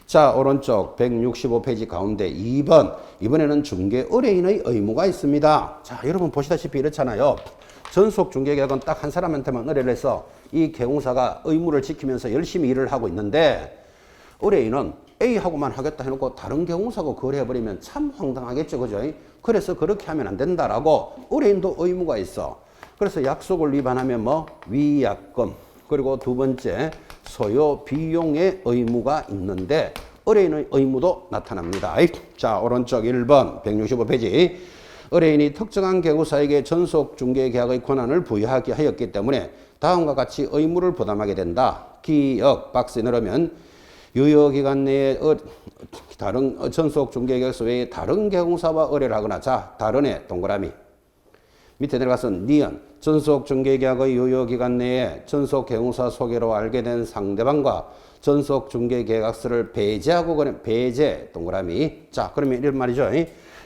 자, 오른쪽 165페이지 가운데 2번. 이번에는 중개 의뢰인의 의무가 있습니다. 자, 여러분 보시다시피 이렇잖아요. 전속 중개계약은 딱 한 사람한테만 의뢰를 해서 이 개공사가 의무를 지키면서 열심히 일을 하고 있는데 의뢰인은 A하고만 하겠다 해놓고 다른 개공사하고 거래해버리면 참 황당하겠죠. 그죠? 그래서 그렇게 하면 안 된다라고 의뢰인도 의무가 있어. 그래서 약속을 위반하면 뭐 위약금. 그리고 두 번째 소요 비용의 의무가 있는데 의뢰인의 의무도 나타납니다. 자, 오른쪽 1번 165페이지. 의뢰인이 특정한 개구사에게 전속 중개 계약의 권한을 부여하게 하였기 때문에 다음과 같이 의무를 부담하게 된다. 기억 박스에 넣으면 유효기간 내에 다른 전속 중개 계약서 외에 다른 개공사와 의뢰를 하거나 자, 다른에 동그라미. 밑에 내려가서 니은 전속 중개계약의 유효기간 내에 전속 개공사 소개로 알게 된 상대방과 전속 중개계약서를 배제하고 배제 동그라미. 자, 그러면 이런 말이죠.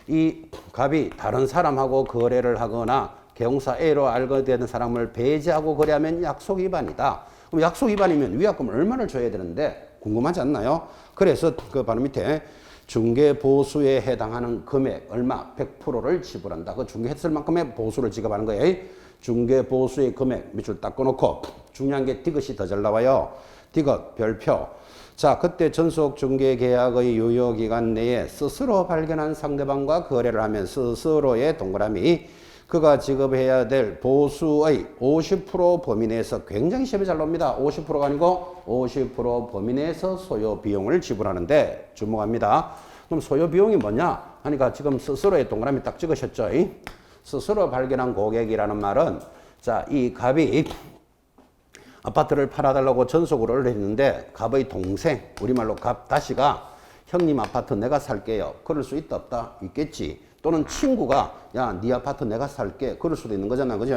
이 갑이 다른 사람하고 거래를 하거나 개공사 A로 알게 되는 사람을 배제하고 거래하면 약속 위반이다. 그럼 약속 위반이면 위약금을 얼마나 줘야 되는데 궁금하지 않나요? 그래서 그 바로 밑에 중개 보수에 해당하는 금액 얼마 100%를 지불한다. 그 중개했을 만큼의 보수를 지급하는 거예요. 중개 보수의 금액 밑줄 딱 꺼놓고 중요한 게 디귿이 더 잘 나와요. 디귿 별표. 자, 그때 전속 중개 계약의 유효 기간 내에 스스로 발견한 상대방과 거래를 하면 스스로의 동그라미 그가 지급해야 될 보수의 50% 범위 내에서 굉장히 시험에 잘 나옵니다. 50%가 아니고 50% 범위 내에서 소요 비용을 지불하는데 주목합니다. 그럼 소요 비용이 뭐냐? 하니까 지금 스스로의 동그라미 딱 찍으셨죠? 스스로 발견한 고객이라는 말은 자, 이 갑이 아파트를 팔아달라고 전속으로 했는데 갑의 동생, 우리말로 갑 다시가 형님 아파트 내가 살게요. 그럴 수 있다 없다? 있겠지. 또는 친구가 야, 네 아파트 내가 살게. 그럴 수도 있는 거잖아. 그죠?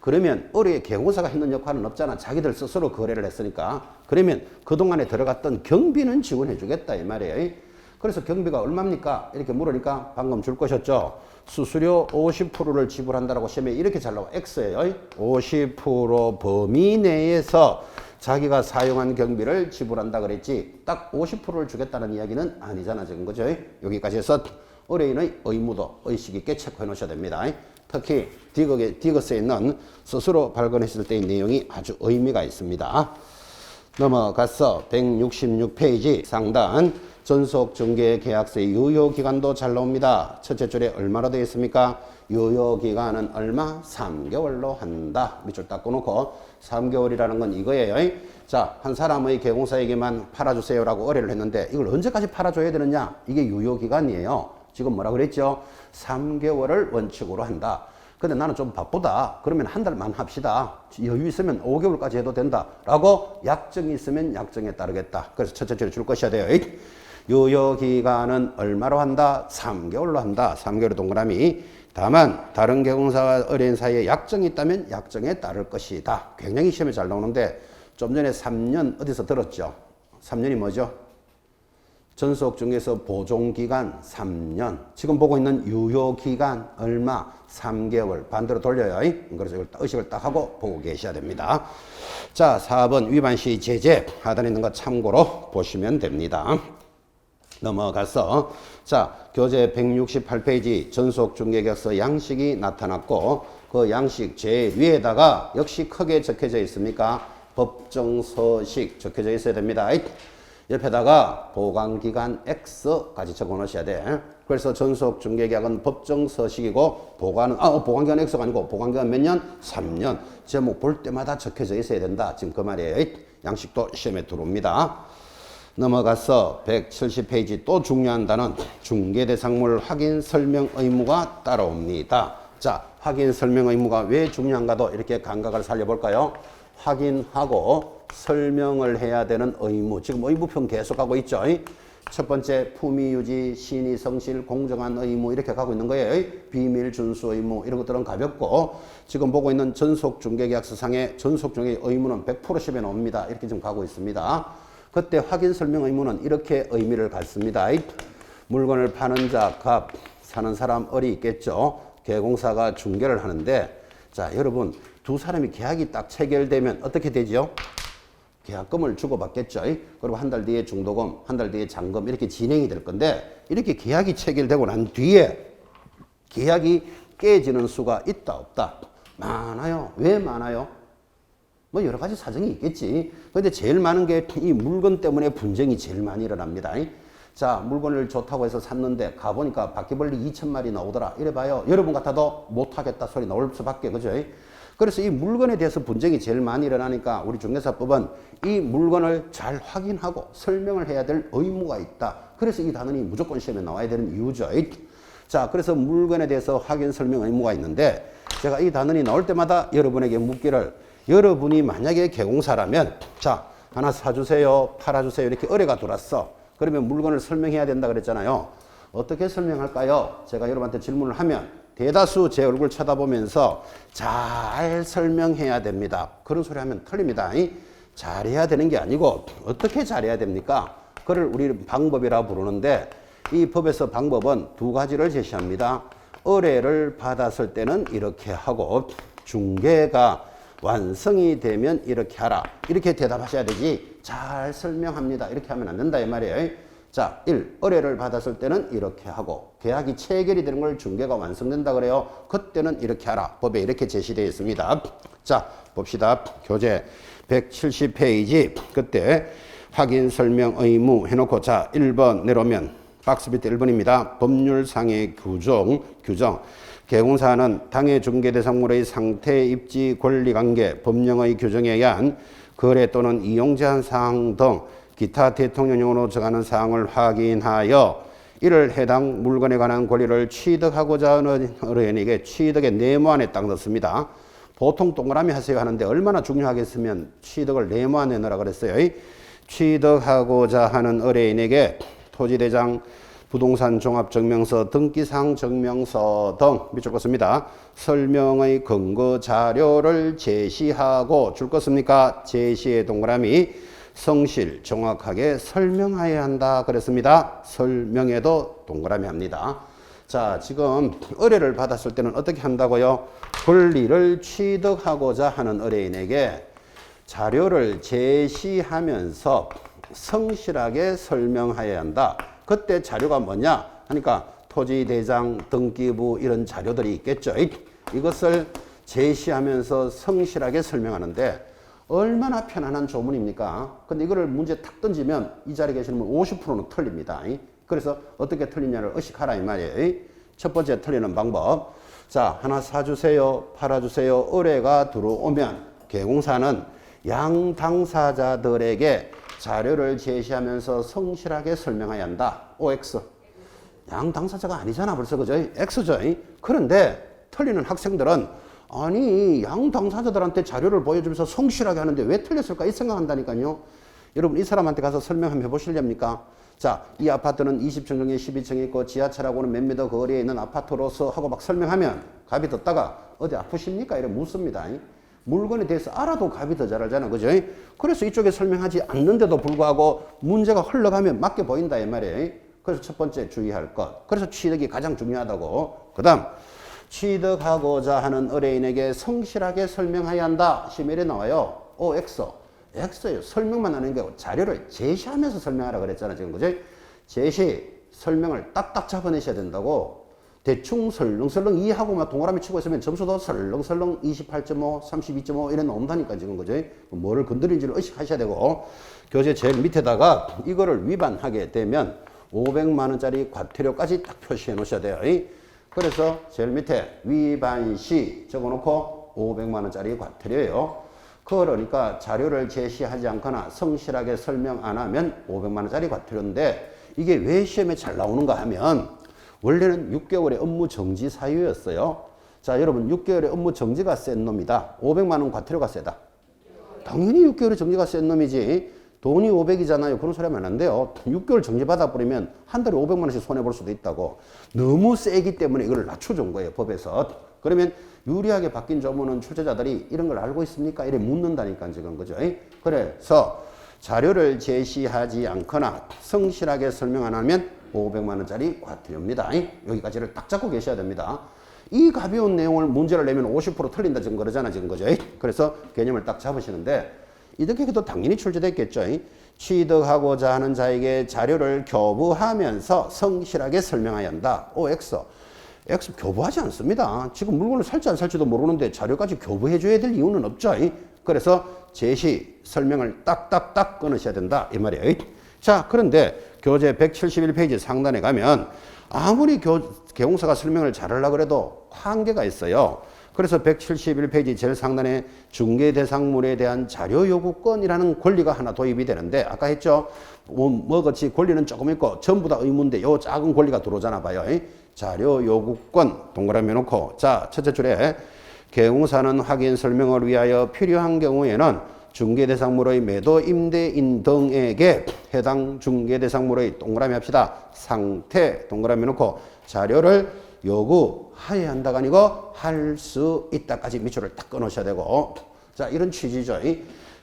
그러면 의뢰 개공사가 했는 역할은 없잖아. 자기들 스스로 거래를 했으니까. 그러면 그동안에 들어갔던 경비는 지원해 주겠다 이 말이에요. 그래서 경비가 얼마입니까? 이렇게 물으니까 방금 줄 것이었죠. 수수료 50%를 지불한다라고 시험에 이렇게 잘 나와. X예요. 50% 범위 내에서 자기가 사용한 경비를 지불한다 그랬지. 딱 50%를 주겠다는 이야기는 아니잖아. 지금 그죠? 여기까지 해서 의뢰인의 의무도 의식 있게 체크해 놓으셔야 됩니다. 특히 디귿에 있는 스스로 발견했을 때의 내용이 아주 의미가 있습니다. 넘어가서 166페이지 상단 전속 중개 계약서의 유효 기간도 잘 나옵니다. 첫째 줄에 얼마로 되어 있습니까? 유효 기간은 얼마? 3개월로 한다. 밑줄 딱 꺼놓고 3개월이라는 건 이거예요. 자, 한 사람의 개공사에게만 팔아주세요라고 의뢰를 했는데 이걸 언제까지 팔아줘야 되느냐? 이게 유효 기간이에요. 지금 뭐라 그랬죠? 3개월을 원칙으로 한다. 근데 나는 좀 바쁘다. 그러면 한 달만 합시다. 여유 있으면 5개월까지 해도 된다. 라고 약정이 있으면 약정에 따르겠다. 그래서 첫째 줄에 줄 것이야 돼요. 유효기간은 얼마로 한다? 3개월로 한다. 3개월 동그라미. 다만 다른 개공사와 의뢰인 사이에 약정이 있다면 약정에 따를 것이다. 굉장히 시험에 잘 나오는데 좀 전에 3년 어디서 들었죠? 3년이 뭐죠? 전속 중에서 보존기간 3년. 지금 보고 있는 유효기간 얼마? 3개월. 반대로 돌려요. 그래서 이걸 의식을 딱 하고 보고 계셔야 됩니다. 자, 4번 위반시 제재. 하단에 있는 거 참고로 보시면 됩니다. 넘어가서 자, 교재 168페이지 전속 중개계약서 양식이 나타났고 그 양식 제일 위에다가 역시 크게 적혀져 있습니까? 법정서식 적혀져 있어야 됩니다. 옆에다가 보관기간 X까지 적어 놓으셔야 돼. 그래서 전속 중개계약은 법정서식이고 보관기간 X가 아니고 보관기간 몇 년? 3년. 제목 볼 때마다 적혀져 있어야 된다. 지금 그 말이에요. 양식도 시험에 들어옵니다. 넘어가서 170페이지 또 중요한 단원 중개대상물 확인 설명 의무가 따라옵니다. 자, 확인 설명 의무가 왜 중요한가도 이렇게 감각을 살려볼까요? 확인하고 설명을 해야 되는 의무. 지금 의무편 계속하고 있죠. 첫 번째 품위유지, 신의, 성실, 공정한 의무 이렇게 가고 있는 거예요. 비밀 준수 의무 이런 것들은 가볍고 지금 보고 있는 전속중개계약서상의 전속중개 의무는 100% 시험에 나옵니다. 이렇게 지금 가고 있습니다. 그때 확인 설명 의무는 이렇게 의미를 갖습니다. 물건을 파는 자, 갑, 사는 사람, 을이 있겠죠. 개공사가 중개를 하는데 자, 여러분 두 사람이 계약이 딱 체결되면 어떻게 되죠? 계약금을 주고받겠죠. 그리고 한 달 뒤에 중도금, 한 달 뒤에 잔금 이렇게 진행이 될 건데 이렇게 계약이 체결되고 난 뒤에 계약이 깨지는 수가 있다 없다? 많아요. 왜 많아요? 뭐 여러 가지 사정이 있겠지. 근데 제일 많은 게 이 물건 때문에 분쟁이 제일 많이 일어납니다. 자, 물건을 좋다고 해서 샀는데 가보니까 바퀴벌레 2,000마리 나오더라. 이래 봐요. 여러분 같아도 못하겠다 소리 나올 수밖에. 그죠? 그래서 이 물건에 대해서 분쟁이 제일 많이 일어나니까 우리 중개사법은 이 물건을 잘 확인하고 설명을 해야 될 의무가 있다. 그래서 이 단원이 무조건 시험에 나와야 되는 이유죠. 자, 그래서 물건에 대해서 확인 설명 의무가 있는데 제가 이 단원이 나올 때마다 여러분에게 묻기를, 여러분이 만약에 개공사라면 자, 하나 사주세요, 팔아주세요 이렇게 의뢰가 들어왔어. 그러면 물건을 설명해야 된다 그랬잖아요. 어떻게 설명할까요? 제가 여러분한테 질문을 하면 대다수 제 얼굴 쳐다보면서 잘 설명해야 됩니다. 그런 소리 하면 틀립니다. 잘해야 되는 게 아니고 어떻게 잘해야 됩니까? 그걸 우리 방법이라고 부르는데 이 법에서 방법은 두 가지를 제시합니다. 의뢰를 받았을 때는 이렇게 하고 중개가 완성이 되면 이렇게 하라. 이렇게 대답하셔야 되지 잘 설명합니다. 이렇게 하면 안 된다 이 말이에요. 자, 1. 의뢰를 받았을 때는 이렇게 하고 계약이 체결이 되는 걸 중개가 완성된다 그래요. 그때는 이렇게 하라. 법에 이렇게 제시되어 있습니다. 자, 봅시다. 교재 170페이지 그때 확인 설명 의무 해놓고 자 1번 내려오면 박스 밑에 1번입니다. 법률상의 규정 개공사는 당해 중개대상물의 상태, 입지, 권리관계, 법령의 규정에 의한 거래 또는 이용 제한 사항 등 기타 대통령령으로 정하는 사항을 확인하여 이를 해당 물건에 관한 권리를 취득하고자 하는 의뢰인에게 취득의 내무안에 딱 넣습니다. 보통 동그라미 하세요 하는데 얼마나 중요하겠으면 취득을 내무안에 넣으라 그랬어요. 취득하고자 하는 의뢰인에게 토지대장, 부동산 종합증명서, 등기사항 증명서 등 밑줄 긋습니다. 설명의 근거 자료를 제시하고 줄 것입니까? 제시의 동그라미 성실 정확하게 설명해야 한다 그랬습니다. 설명에도 동그라미 합니다. 자, 지금 의뢰를 받았을 때는 어떻게 한다고요? 권리를 취득하고자 하는 의뢰인에게 자료를 제시하면서 성실하게 설명해야 한다. 그때 자료가 뭐냐 하니까 토지대장, 등기부 이런 자료들이 있겠죠. 이것을 제시하면서 성실하게 설명하는데 얼마나 편안한 조문입니까? 근데 이거를 문제 탁 던지면 이 자리에 계시는 분 50%는 틀립니다. 그래서 어떻게 틀리냐를 의식하라 이 말이에요. 첫 번째 틀리는 방법. 자, 하나 사주세요, 팔아주세요. 의뢰가 들어오면 개공사는 양 당사자들에게 자료를 제시하면서 성실하게 설명해야 한다. OX. 양 당사자가 아니잖아 벌써 그죠? X죠. 그런데 틀리는 학생들은 아니 양 당사자들한테 자료를 보여주면서 성실하게 하는데 왜 틀렸을까 이 생각한다니까요. 여러분 이 사람한테 가서 설명 한번 해보실렵니까? 자, 이 아파트는 20층 중에 12층이 있고 지하철하고는 몇 미터 거리에 있는 아파트로서 하고 막 설명하면 갑이 듣다가 어디 아프십니까? 이래 묻습니다. 물건에 대해서 알아도 갑이 더 잘 알잖아. 그죠? 그래서 이쪽에 설명하지 않는데도 불구하고 문제가 흘러가면 맞게 보인다 이 말이에요. 그래서 첫 번째 주의할 것. 그래서 취득이 가장 중요하다고. 그 다음 취득하고자 하는 의뢰인에게 성실하게 설명해야 한다. 시밀에 나와요. X예요. 설명만 하는 게 아니고 자료를 제시하면서 설명하라 그랬잖아 지금. 그죠? 제시, 설명을 딱딱 잡아내셔야 된다고. 대충 설렁설렁 이해하고 막 동그라미 치고 있으면 점수도 설렁설렁 28.5, 32.5 이래 나온다니까 지금. 그죠? 뭐를 건드린지를 의식하셔야 되고. 교재 제일 밑에다가 이거를 위반하게 되면 500만 원짜리 과태료까지 딱 표시해 놓으셔야 돼요. 그래서 제일 밑에 위반 시 적어놓고 500만 원짜리 과태료예요. 그러니까 자료를 제시하지 않거나 성실하게 설명 안 하면 500만 원짜리 과태료인데 이게 왜 시험에 잘 나오는가 하면 원래는 6개월의 업무 정지 사유였어요. 자, 여러분 6개월의 업무 정지가 센 놈이다. 500만 원 과태료가 세다. 당연히 6개월의 정지가 센 놈이지. 돈이 500이잖아요. 그런 소리 하면 안 돼요. 6개월 정지받아 버리면 한 달에 500만 원씩 손해볼 수도 있다고. 너무 세기 때문에 이걸 낮춰준 거예요. 법에서. 그러면 유리하게 바뀐 조문은 출제자들이 이런 걸 알고 있습니까? 이래 묻는다니까 지금. 그죠? 그래서 자료를 제시하지 않거나 성실하게 설명 안 하면 500만 원짜리 과태료입니다. 여기까지를 딱 잡고 계셔야 됩니다. 이 가벼운 내용을 문제를 내면 50% 틀린다 지금 그러잖아 지금. 그죠? 그래서 개념을 딱 잡으시는데 이렇게 해도 당연히 출제됐겠죠. 취득하고자 하는 자에게 자료를 교부하면서 성실하게 설명해야 한다. OX. X 교부하지 않습니다. 지금 물건을 살지 안 살지도 모르는데 자료까지 교부해 줘야 될 이유는 없죠. 그래서 제시, 설명을 딱딱딱 끊으셔야 된다. 이 말이에요. 자, 그런데 교재 171페이지 상단에 가면 아무리 개공사가 설명을 잘하려고 해도 한계가 있어요. 그래서 171페이지 제일 상단에 중개대상물에 대한 자료 요구권이라는 권리가 하나 도입이 되는데 아까 했죠. 뭐같이 권리는 조금 있고 전부 다 의무인데 요 작은 권리가 들어오잖아 봐요. 자료 요구권 동그라미 놓고 자 첫째 줄에 개공사는 확인 설명을 위하여 필요한 경우에는 중개대상물의 매도 임대인 등에게 해당 중개대상물의 동그라미 합시다. 상태 동그라미 놓고 자료를 요구해야 한다가 아니고 할 수 있다까지 밑줄을 딱 끊으셔야 되고 자 이런 취지죠.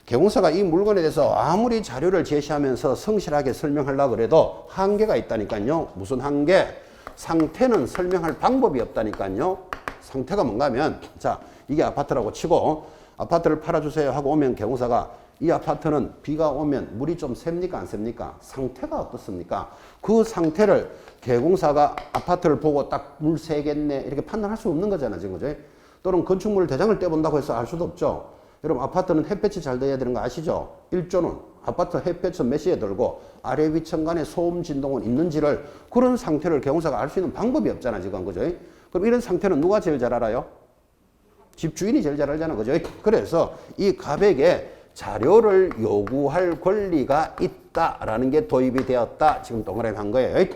개공사가 이 물건에 대해서 아무리 자료를 제시하면서 성실하게 설명하려고 그래도 한계가 있다니까요. 무슨 한계? 상태는 설명할 방법이 없다니까요. 상태가 뭔가 하면 자 이게 아파트라고 치고 아파트를 팔아주세요 하고 오면 개공사가 이 아파트는 비가 오면 물이 좀 셉니까 안 셉니까? 상태가 어떻습니까? 그 상태를 개공사가 아파트를 보고 딱 물 새겠네 이렇게 판단할 수 없는 거잖아 지금 그죠? 또는 건축물 대장을 떼본다고 해서 알 수도 없죠. 여러분 아파트는 햇볕이 잘 돼야 되는 거 아시죠? 1조는 아파트 햇볕은 몇 시에 들고 아래 위층 간에 소음 진동은 있는지를 그런 상태를 개공사가 알 수 있는 방법이 없잖아 지금 그죠? 그럼 이런 상태는 누가 제일 잘 알아요? 집주인이 제일 잘 알잖아 그죠? 그래서 이 갑에게 자료를 요구할 권리가 있다라는 게 도입이 되었다. 지금 동그라미 한 거예요.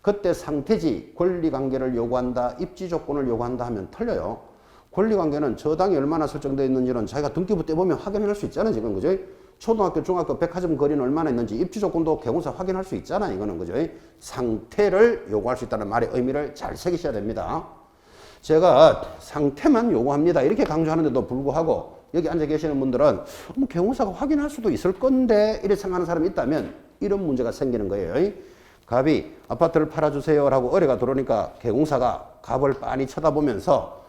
그때 상태지 권리관계를 요구한다, 입지 조건을 요구한다 하면 틀려요. 권리관계는 저당이 얼마나 설정되어 있는지는 자기가 등기부 떼보면 확인할 수 있잖아요. 지금 그죠? 초등학교, 중학교, 백화점 거리는 얼마나 있는지 입지 조건도 개공사 확인할 수 있잖아. 이거는 그죠? 상태를 요구할 수 있다는 말의 의미를 잘 새기셔야 됩니다. 제가 상태만 요구합니다. 이렇게 강조하는데도 불구하고 여기 앉아 계시는 분들은 뭐 개공사가 확인할 수도 있을 건데 이렇게 생각하는 사람이 있다면 이런 문제가 생기는 거예요. 갑이 아파트를 팔아주세요 라고 의뢰가 들어오니까 개공사가 갑을 빤히 쳐다보면서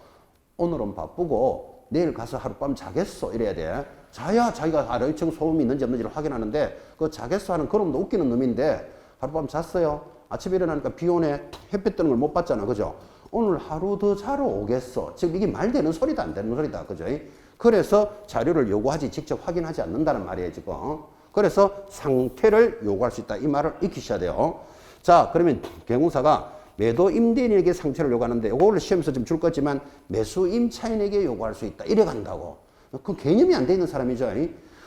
오늘은 바쁘고 내일 가서 하룻밤 자겠어 이래야 돼. 자야 자기가 아래층 소음이 있는지 없는지를 확인하는데 그 자겠어 하는 그놈도 웃기는 놈인데 하룻밤 잤어요. 아침에 일어나니까 비 오네. 햇빛 뜨는 걸 못 봤잖아. 그죠? 오늘 하루 더 자러 오겠어. 지금 이게 말 되는 소리도 안 되는 소리다. 그죠? 그래서 자료를 요구하지 직접 확인하지 않는다는 말이에요, 지금. 그래서 상태를 요구할 수 있다. 이 말을 익히셔야 돼요. 자, 그러면 개공사가 매도 임대인에게 상태를 요구하는데 이거를 시험에서 좀 줄 거지만 매수 임차인에게 요구할 수 있다. 이래 간다고. 그 개념이 안 돼 있는 사람이죠.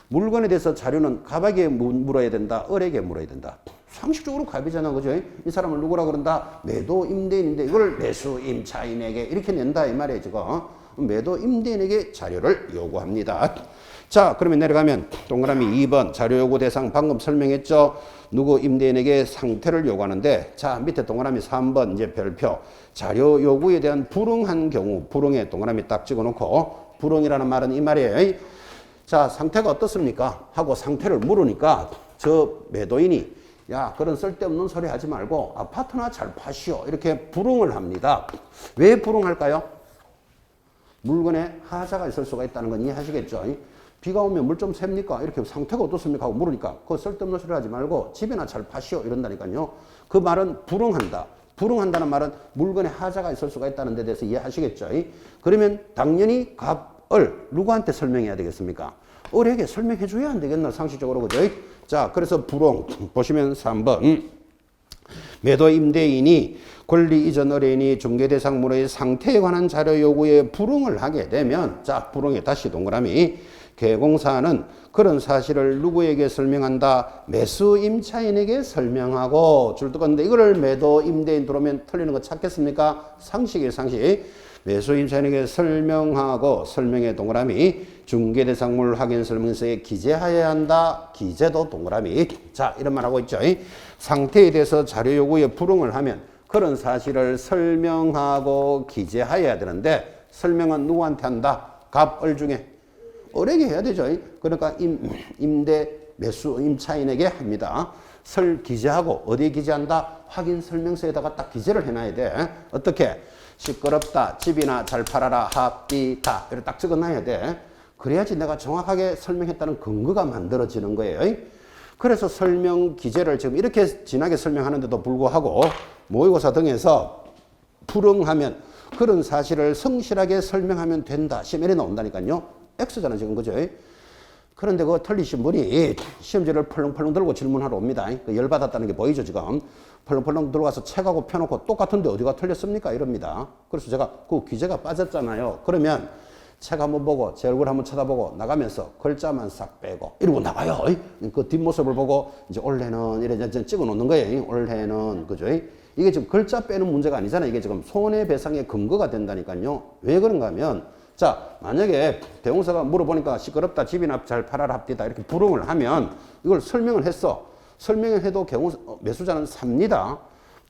물건에 대해서 자료는 갑에게 물어야 된다. 을에게 물어야 된다. 상식적으로 갑이잖아. 그죠? 이 사람을 누구라 그런다? 매도 임대인인데 이걸 매수 임차인에게 이렇게 낸다. 이 말이에요, 지금. 매도 임대인에게 자료를 요구합니다. 자, 그러면 내려가면 동그라미 2번 자료 요구 대상 방금 설명했죠. 누구 임대인에게 상태를 요구하는데 자 밑에 동그라미 3번 이제 별표 자료 요구에 대한 불응한 경우 불응에 동그라미 딱 찍어놓고 불응이라는 말은 이 말이에요. 자 상태가 어떻습니까? 하고 상태를 물으니까 저 매도인이 야 그런 쓸데없는 소리 하지 말고 아파트나 잘 파시오 이렇게 불응을 합니다. 왜 불응할까요? 물건에 하자가 있을 수가 있다는 건 이해하시겠죠? 비가 오면 물 좀 셉니까? 이렇게 상태가 어떻습니까? 하고 물으니까 그 쓸데없는 소리 하지 말고 집이나 잘 파시오 이런다니까요. 그 말은 불응한다. 불응한다는 말은 물건에 하자가 있을 수가 있다는 데 대해서 이해하시겠죠? 그러면 당연히 갑을 누구한테 설명해야 되겠습니까? 을에게 설명해 줘야 안 되겠나 상식적으로 그죠? 자 그래서 불응 보시면 3번 매도 임대인이 권리 이전 의뢰인이 중개대상물의 상태에 관한 자료 요구에 불응을 하게 되면 자 불응에 다시 동그라미 개공사는 그런 사실을 누구에게 설명한다? 매수 임차인에게 설명하고 줄 건데 이거를 매도 임대인 들어오면 틀리는 거 찾겠습니까? 상식이에요 상식. 매수 임차인에게 설명하고 설명의 동그라미 중개대상물 확인 설명서에 기재하여야 한다. 기재도 동그라미. 자 이런 말 하고 있죠. 상태에 대해서 자료 요구에 불응을 하면 그런 사실을 설명하고 기재하여야 되는데 설명은 누구한테 한다? 갑, 을 중에 을에게 해야 되죠. 그러니까 임대, 매수, 임차인에게 합니다. 기재하고 어디에 기재한다? 확인 설명서에다가 딱 기재를 해놔야 돼. 어떻게? 시끄럽다, 집이나 잘 팔아라, 합의다 이렇게 딱 적어놔야 돼. 그래야지 내가 정확하게 설명했다는 근거가 만들어지는 거예요. 그래서 설명 기재를 지금 이렇게 진하게 설명하는데도 불구하고 모의고사 등에서 불응하면 그런 사실을 성실하게 설명하면 된다. 시험에 나온다니까요. X잖아 지금 그죠? 그런데 그거 틀리신 분이 시험지를 펄렁펄렁 들고 질문하러 옵니다. 그 열받았다는 게 보이죠, 지금? 펄렁펄렁 들어가서 책하고 펴놓고 똑같은데 어디가 틀렸습니까? 이럽니다. 그래서 제가 그 기재가 빠졌잖아요. 그러면 책 한번 보고 제 얼굴 한번 쳐다보고 나가면서 글자만 싹 빼고 이러고 나가요. 그 뒷모습을 보고 이제 올해는 이래 찍어 놓는 거예요. 올해는 그죠? 이게 지금 글자 빼는 문제가 아니잖아요. 이게 지금 손해배상의 근거가 된다니까요. 왜 그런가 하면 자, 만약에 대공사가 물어보니까 시끄럽다, 집이나 잘 팔아라 합디다 이렇게 불응을 하면 이걸 설명을 했어. 설명을 해도 매수자는 삽니다.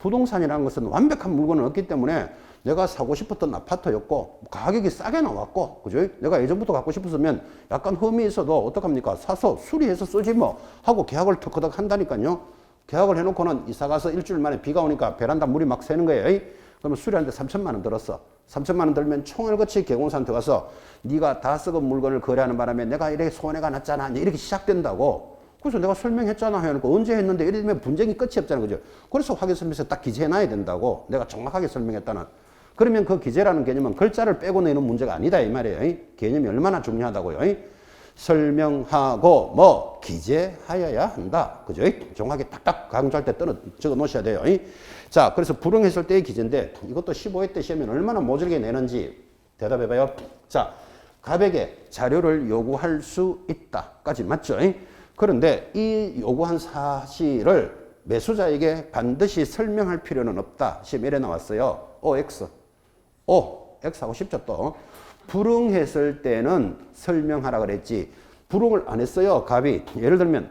부동산이라는 것은 완벽한 물건은 없기 때문에 내가 사고 싶었던 아파트였고 가격이 싸게 나왔고 그죠? 내가 예전부터 갖고 싶었으면 약간 흠이 있어도 어떡합니까? 사서 수리해서 쓰지 뭐 하고 계약을 턱커덕 한다니까요. 계약을 해놓고는 이사 가서 일주일 만에 비가 오니까 베란다 물이 막 새는 거예요. 그러면 수리하는데 3천만 원 들었어. 3천만 원 들면 총알같이 계공사한테 가서 네가 다 썩은 물건을 거래하는 바람에 내가 이렇게 손해가 났잖아. 이렇게 시작된다고. 그래서 내가 설명했잖아. 하니까 언제 했는데 이러면 분쟁이 끝이 없잖아요. 그죠? 그래서 확인서면서 딱 기재해놔야 된다고. 내가 정확하게 설명했다는. 그러면 그 기재라는 개념은 글자를 빼고 내는 문제가 아니다. 이 말이에요. 개념이 얼마나 중요하다고요. 설명하고 뭐 기재하여야 한다. 그죠? 정확하게 딱딱 강조할 때 적어 놓으셔야 돼요. 자, 그래서 불응했을 때의 기재인데 이것도 15회 때 시험에 얼마나 모질게 내는지 대답해봐요. 자, 갑에게 자료를 요구할 수 있다까지 맞죠? 그런데 이 요구한 사실을 매수자에게 반드시 설명할 필요는 없다. 시험 이래 나왔어요. OX. X하고 쉽죠 또. 불응했을 때는 설명하라 그랬지. 불응을 안 했어요. 갑이. 예를 들면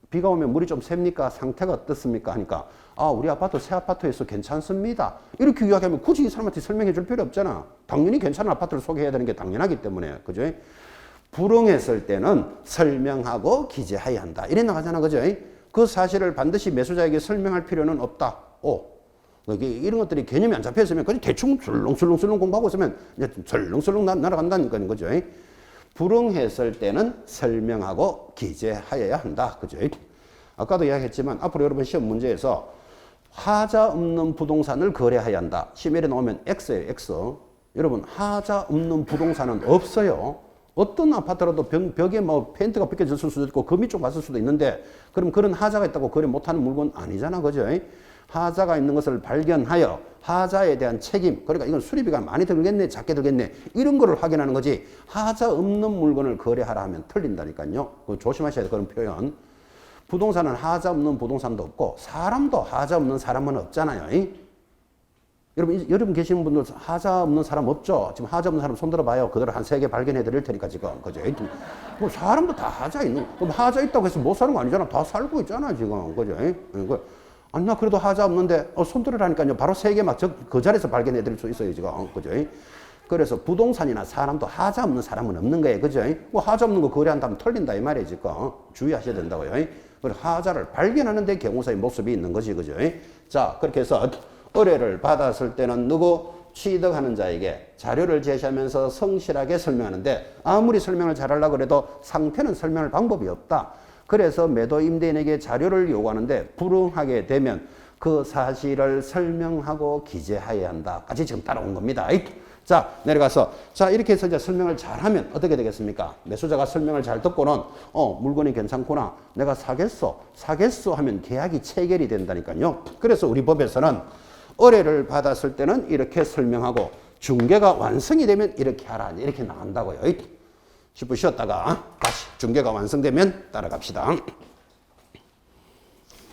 비가 오면 물이 좀 셉니까? 상태가 어떻습니까? 하니까 우리 아파트 새 아파트에서 괜찮습니다. 이렇게 이야기하면 굳이 이 사람한테 설명해 줄 필요 없잖아. 당연히 괜찮은 아파트를 소개해야 되는 게 당연하기 때문에. 그죠? 불응했을 때는 설명하고 기재해야 한다. 이래 나가잖아. 그죠? 그 사실을 반드시 매수자에게 설명할 필요는 없다. 이런 것들이 개념이 안 잡혀 있으면 그냥 대충 술렁술렁 공부하고 있으면 설렁설렁 날아간다니까요. 그죠? 불응했을 때는 설명하고 기재하여야 한다. 그죠? 아까도 이야기했지만 앞으로 여러분 시험 문제에서 하자 없는 부동산을 거래해야 한다. 시험에 나오면 X예요. X. 여러분 하자 없는 부동산은 없어요. 어떤 아파트라도 벽에 뭐 페인트가 벗겨졌을 수도 있고 금이 좀 갔을 수도 있는데 그럼 그런 하자가 있다고 거래 못하는 물건 아니잖아. 그죠? 하자가 있는 것을 발견하여 하자에 대한 책임, 그러니까 이건 수리비가 많이 들겠네, 작게 들겠네, 이런 거를 확인하는 거지. 하자 없는 물건을 거래하라 하면 틀린다니까요. 조심하셔야 돼요, 그런 표현. 부동산은 하자 없는 부동산도 없고 사람도 하자 없는 사람은 없잖아요. 여러분 계시는 분들 하자 없는 사람 없죠? 지금 하자 없는 사람 손 들어봐요. 그대로 한 3개 발견해 드릴 테니까 지금. 그죠? 뭐 사람도 다 하자 있는, 그럼 하자 있다고 해서 못 사는 거 아니잖아. 다 살고 있잖아, 지금. 그죠? 아니, 나 그래도 하자 없는데, 손 들으라니까요. 바로 3개 막 그 자리에서 발견해 드릴 수 있어요, 지금. 그죠? 그래서 부동산이나 사람도 하자 없는 사람은 없는 거예요. 그죠? 뭐 하자 없는 거 거래한다면 털린다, 이 말이에요, 지금. 주의하셔야 된다고요. 그래서 하자를 발견하는 데 경호사의 모습이 있는 거지, 그죠? 자, 그렇게 해서 의뢰를 받았을 때는 누구? 취득하는 자에게 자료를 제시하면서 성실하게 설명하는데 아무리 설명을 잘하려고 해도 상태는 설명할 방법이 없다. 그래서 매도 임대인에게 자료를 요구하는데 불응하게 되면 그 사실을 설명하고 기재해야 한다. 까지 지금 따라온 겁니다. 자, 내려가서 자, 이렇게 해서 이제 설명을 잘하면 어떻게 되겠습니까? 매수자가 설명을 잘 듣고는 물건이 괜찮구나. 내가 사겠어 하면 계약이 체결이 된다니까요. 그래서 우리 법에서는 의뢰를 받았을 때는 이렇게 설명하고 중개가 완성이 되면 이렇게 하라. 이렇게 나간다고요. 10분 쉬었다가 다시 중개가 완성되면 따라갑시다.